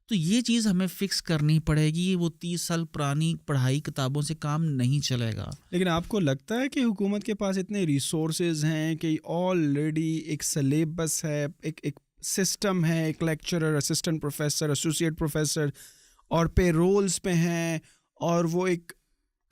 تو یہ چیز ہمیں فکس کرنی پڑے گی, وہ 30 سال پرانی پڑھائی کتابوں سے کام نہیں چلے گا. لیکن آپ کو لگتا ہے کہ حکومت کے پاس اتنے ریسورسز ہیں کہ آلریڈی ایک سلیبس ہے, ایک سسٹم ہے, ایک lecturer, assistant professor, associate professor اور پے رولز پہ ہیں, اور وہ ایک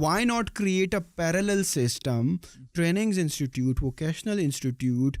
Why not create a parallel system, trainings institute, vocational institute,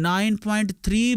9.3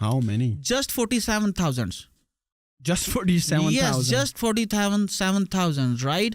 How many? Just 47,000. Just 47,000? Yes, just 47,000, right?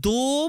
2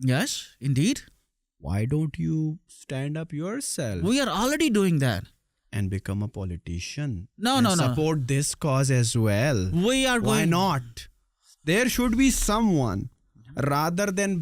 Yes, indeed. Why don't you stand up yourself? We are already doing that. And become a politician. No. Support this cause as well. We are going. Why not? There should be someone rather than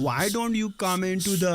Why don't you come into the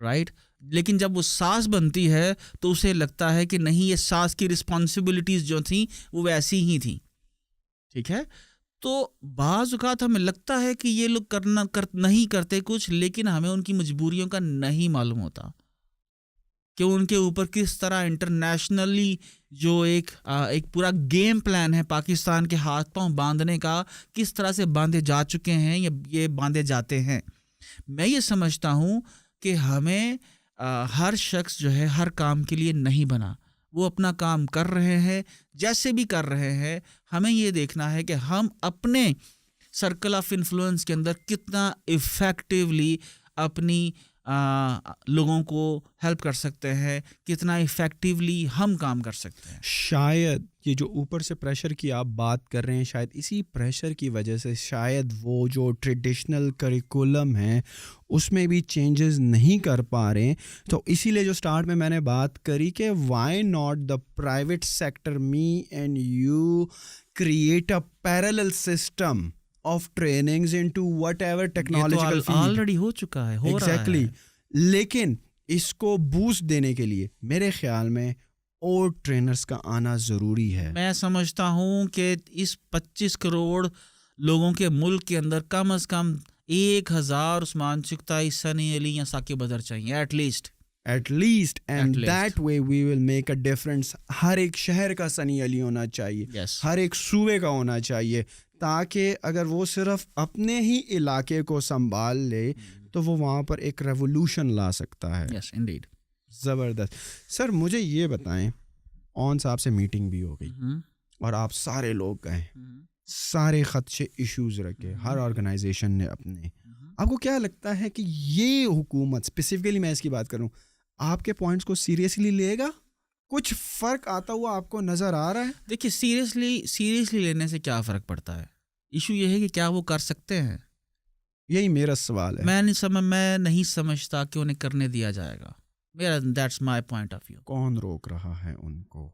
right. لیکن جب وہ ساس بنتی ہے تو اسے لگتا ہے کہ نہیں یہ ساس کی رسپانسبلٹیز جو تھیں وہ ویسی ہی تھیں. ٹھیک ہے. تو بعض اوقات ہمیں لگتا ہے کہ یہ لوگ نہیں کرتے کچھ, لیکن ہمیں ان کی مجبوریوں کا نہیں معلوم ہوتا کہ ان کے اوپر کس طرح انٹرنیشنلی جو ایک پورا گیم پلان ہے پاکستان کے ہاتھ پاؤں باندھنے کا, کس طرح سے باندھے جا چکے ہیں یا یہ باندھے جاتے ہیں. میں یہ سمجھتا ہوں کہ ہمیں ہر شخص جو ہے ہر کام کے لیے نہیں بنا. وہ اپنا کام کر رہے ہیں, جیسے بھی کر رہے ہیں. ہمیں یہ دیکھنا ہے کہ ہم اپنے سرکل آف انفلوئنس کے اندر کتنا ایفیکٹولی اپنی لوگوں کو ہیلپ کر سکتے ہیں, کتنا ایفیکٹولی ہم کام کر سکتے ہیں. شاید یہ جو اوپر سے پریشر کی آپ بات کر رہے ہیں, شاید اسی پریشر کی وجہ سے شاید وہ جو ٹریڈیشنل کریکولم ہیں اس میں بھی چینجز نہیں کر پا رہے ہیں. تو اسی لیے جو سٹارٹ میں نے بات کری کہ why not the private sector, me and you create a parallel system of trainings into whatever technological field. Already ہو چکا ہے, ہو رہا ہے. لیکن اس کو بوسٹ دینے کے لیے میرے خیال میں اور ٹرینرز کا آنا ضروری ہے. میں سمجھتا ہوں کہ اس 25 کروڑ لوگوں کے ملک کے اندر کم از کم 1000 عثمان چغتائی, سنی علی یا ثاقب بدر چاہیے at least and that way we will make a difference. ہر ایک شہر کا سنی علی ہونا چاہیے, ہر ایک صوبے کا ہونا چاہیے, تاکہ اگر وہ صرف اپنے ہی علاقے کو سنبھال لے تو وہ وہاں پر ایک ریولوشن لا سکتا ہے. Yes, indeed. زبردست. سر مجھے یہ بتائیں, اون صاحب سے میٹنگ بھی ہو گئی اور آپ سارے لوگ گئے, سارے خدشے ایشوز رکھے, ہر آرگنائزیشن نے اپنے. آپ کو کیا لگتا ہے کہ یہ حکومت, اسپیسیفکلی میں اس کی بات کروں, آپ کے پوائنٹس کو سیریسلی لے گا؟ کچھ فرق آتا ہوا آپ کو نظر آ رہا ہے؟ دیکھیے سیریسلی لینے سے کیا فرق پڑتا ہے, ایشو یہ ہے کہ کیا وہ کر سکتے ہیں. یہی میرا سوال ہے. میں نہیں سمجھتا کہ انہیں کرنے دیا جائے گا. میرا that's my point of view. کون روک رہا ہے ان کو؟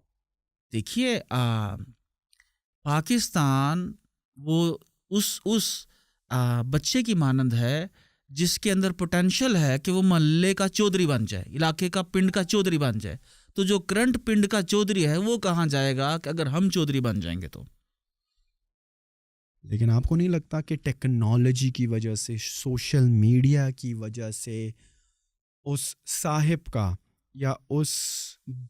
دیکھیے پاکستان وہ اس بچے کی مانند ہے جس کے اندر پوٹینشیل ہے کہ وہ محلے کا چودھری بن جائے, علاقے کا پنڈ کا چودھری بن جائے. تو جو کرنٹ پنڈ کا چودھری ہے وہ کہاں جائے گا کہ اگر ہم چودھری بن جائیں گے تو. لیکن آپ کو نہیں لگتا کہ ٹیکنالوجی کی وجہ سے, سوشل میڈیا کی وجہ سے اس صاحب کا یا اس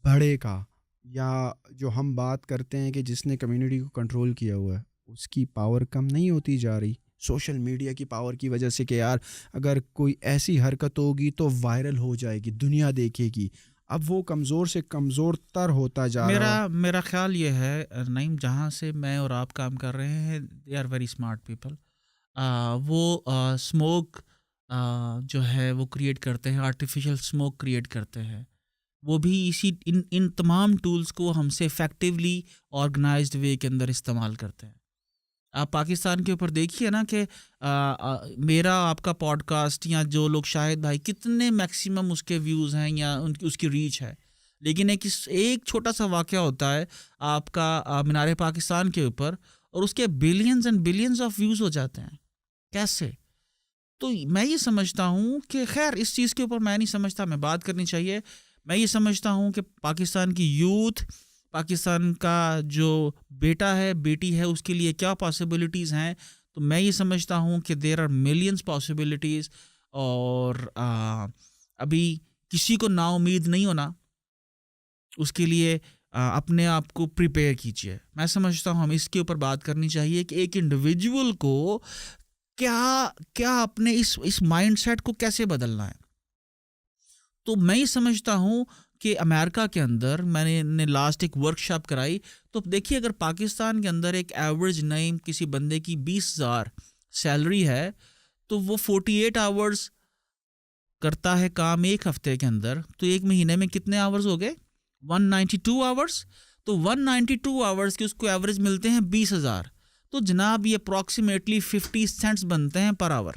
بڑے کا, یا جو ہم بات کرتے ہیں کہ جس نے کمیونٹی کو کنٹرول کیا ہوا ہے, اس کی پاور کم نہیں ہوتی جا رہی سوشل میڈیا کی پاور کی وجہ سے؟ کہ یار اگر کوئی ایسی حرکت ہوگی تو وائرل ہو جائے گی, دنیا دیکھے گی. اب وہ کمزور سے کمزور تر ہوتا جا رہا ہے. میرا خیال یہ ہے نعیم, جہاں سے میں اور آپ کام کر رہے ہیں, they are very smart people. وہ اسموک جو ہے وہ کریٹ کرتے ہیں, آرٹیفیشل اسموک کریٹ کرتے ہیں. وہ بھی ان تمام ٹولز کو ہم سے افیکٹولی آرگنائزڈ وے کے اندر استعمال کرتے ہیں. آپ پاکستان کے اوپر دیکھیے نا کہ میرا آپ کا پوڈ کاسٹ یا جو لوگ شاہد بھائی کتنے میکسیمم اس کے ویوز ہیں یا اس کی ریچ ہے, لیکن ایک چھوٹا سا واقعہ ہوتا ہے آپ کا مینار پاکستان کے اوپر اور اس کے billions and billions of views ہو جاتے ہیں. کیسے؟ تو میں یہ سمجھتا ہوں کہ خیر اس چیز کے اوپر میں نہیں سمجھتا, میں بات کرنی چاہیے. میں یہ سمجھتا ہوں کہ پاکستان کی یوتھ, پاکستان کا جو بیٹا ہے بیٹی ہے, اس کے لیے کیا پاسبلٹیز ہیں. تو میں یہ سمجھتا ہوں کہ دیر آر ملینز پاسبلٹیز, اور ابھی کسی کو نا امید نہیں ہونا, اس کے لیے اپنے آپ کو پریپیئر کیجیے. میں سمجھتا ہوں ہم اس کے اوپر بات کرنی چاہیے کہ ایک انڈیویجول کو کیا اپنے اس مائنڈ سیٹ کو کیسے بدلنا ہے. تو میں یہ سمجھتا ہوں کہ امریکہ کے اندر میں نے لاسٹ ایک ورک شاپ کرائی, تو دیکھیے اگر پاکستان کے اندر ایک ایوریج نیم کسی بندے کی 20,000 سیلری ہے تو وہ 48 آورز کرتا ہے کام ایک ہفتے کے اندر, تو ایک مہینے میں کتنے آورز ہو گئے؟ 192 آورز. تو 192 آورز کے اس کو ایوریج ملتے ہیں 20,000. تو جناب یہ اپروکسیمیٹلی 50 سینٹس بنتے ہیں پر آور.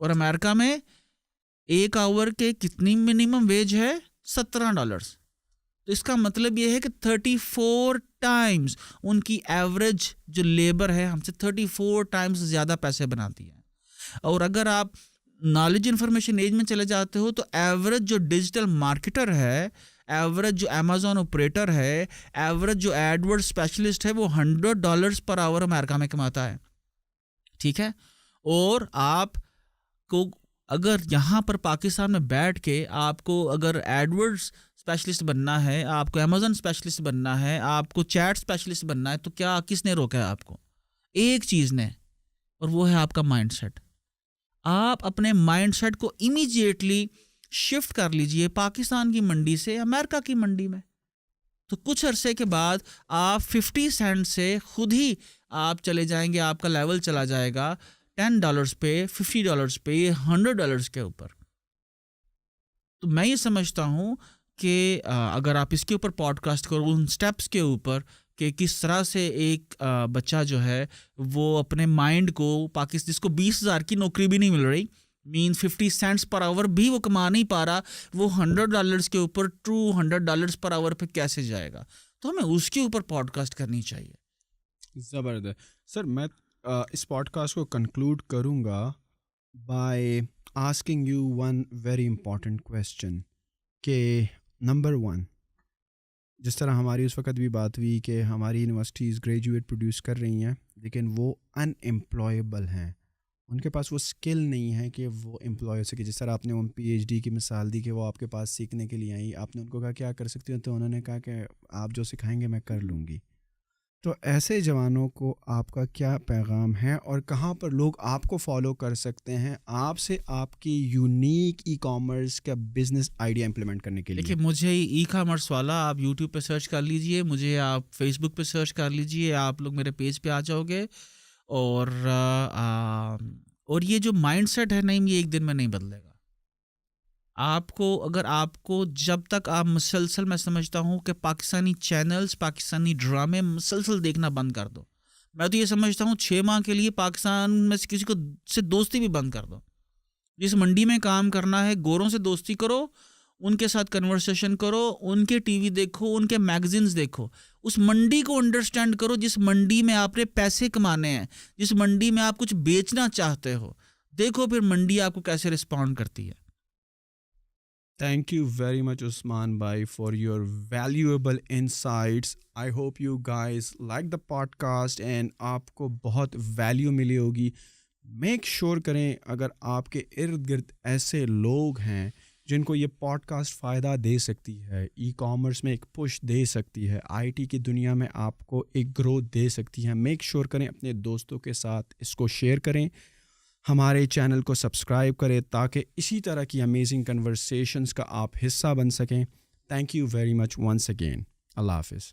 اور امریکہ میں ایک آور کے کتنی منیمم ویج ہے؟ $17. تو اس کا مطلب یہ ہے کہ 34 ٹائمز ان کی ایوریج جو لیبر ہے ہم سے 34 ٹائمز زیادہ پیسے بناتی ہے. اور اگر آپ نالج انفارمیشن ایج میں چلے جاتے ہو تو ایوریج جو ڈیجیٹل مارکیٹر ہے, ایوریج جو امیزون آپریٹر ہے, ایوریج جو ایڈورڈ اسپیشلسٹ ہے وہ $100 پر آور امریکہ میں کماتا ہے. ٹھیک ہے, اور آپ کو اگر یہاں پر پاکستان میں بیٹھ کے آپ کو اگر ایڈورڈز اسپیشلسٹ بننا ہے, آپ کو امیزون اسپیشلسٹ بننا ہے, آپ کو چیٹ اسپیشلسٹ بننا ہے, تو کیا کس نے روکا ہے آپ کو؟ ایک چیز نے, اور وہ ہے آپ کا مائنڈ سیٹ. آپ اپنے مائنڈ سیٹ کو امیجیٹلی شفٹ کر لیجئے پاکستان کی منڈی سے امریکہ کی منڈی میں, تو کچھ عرصے کے بعد آپ 50 سینٹ سے خود ہی آپ چلے جائیں گے, آپ کا لیول چلا جائے گا $10 پہ, $50 پہ, $100 کے اوپر. تو میں یہ سمجھتا ہوں کہ اگر آپ اس کے اوپر پوڈ کاسٹ کرو, ان سٹیپس کے اوپر کہ کس طرح سے ایک بچہ جو ہے وہ اپنے مائنڈ کو پاکستان, جس کو 20,000 کی نوکری بھی نہیں مل رہی, 50 سینٹس پر آور بھی وہ کما نہیں پا رہا, وہ $100 کے اوپر $200 پر آور پہ کیسے جائے گا؟ تو ہمیں اس کے اوپر پوڈ کاسٹ کرنی چاہیے. زبردست سر. میں اس پوڈ کاسٹ کو کنکلوڈ کروں گا by asking you one very important question کہ نمبر 1, جس طرح ہماری اس وقت بھی بات ہوئی کہ ہماری یونیورسٹیز گریجویٹ پروڈیوس کر رہی ہیں لیکن وہ ان امپلائیبل ہیں, ان کے پاس وہ اسکل نہیں ہے کہ وہ امپلائی ہو سکے. جس طرح آپ نے ان PhD کی مثال دی کہ وہ آپ کے پاس سیکھنے کے لیے آئی, آپ نے ان کو کہا کیا کر سکتے ہو, تو انہوں نے کہا کہ آپ جو سکھائیں گے میں کر لوں گی. تو ایسے جوانوں کو آپ کا کیا پیغام ہے اور کہاں پر لوگ آپ کو فالو کر سکتے ہیں آپ سے آپ کی یونیک ای کامرس کا بزنس آئیڈیا امپلیمنٹ کرنے کے لیے؟ دیکھیے, مجھے ای کامرس والا آپ یوٹیوب پہ سرچ کر لیجئے, مجھے آپ فیس بک پہ سرچ کر لیجئے, آپ لوگ میرے پیج پہ آ جاؤ گے. اور یہ جو مائنڈ سیٹ ہے نہیں, یہ ایک دن میں نہیں بدلے گا. آپ کو اگر آپ کو جب تک آپ مسلسل, میں سمجھتا ہوں کہ پاکستانی چینلز, پاکستانی ڈرامے مسلسل دیکھنا بند کر دو. میں تو یہ سمجھتا ہوں 6 ماہ کے لیے پاکستان میں سے کسی کو سے دوستی بھی بند کر دو. جس منڈی میں کام کرنا ہے گوروں سے دوستی کرو, ان کے ساتھ کنورسیشن کرو, ان کے ٹی وی دیکھو, ان کے میگزینز دیکھو, اس منڈی کو انڈرسٹینڈ کرو جس منڈی میں آپ نے پیسے کمانے ہیں, جس منڈی میں آپ کچھ بیچنا چاہتے ہو. دیکھو پھر منڈی آپ کو کیسے رسپونڈ کرتی ہے. Thank you very much Usman bhai for your valuable insights. I hope you guys like the podcast and آپ کو بہت ویلیو ملی ہوگی. میک شور کریں اگر آپ کے ارد گرد ایسے لوگ ہیں جن کو یہ پوڈ کاسٹ فائدہ دے سکتی ہے, ای کامرس میں ایک پش دے سکتی ہے, IT کی دنیا میں آپ کو ایک گروتھ دے سکتی ہے, میک شور کریں اپنے دوستوں کے ساتھ اس کو شیئر کریں, ہمارے چینل کو سبسکرائب کریں تاکہ اسی طرح کی امیزنگ کنورسیشنز کا آپ حصہ بن سکیں. Thank you very much once again. اللہ حافظ.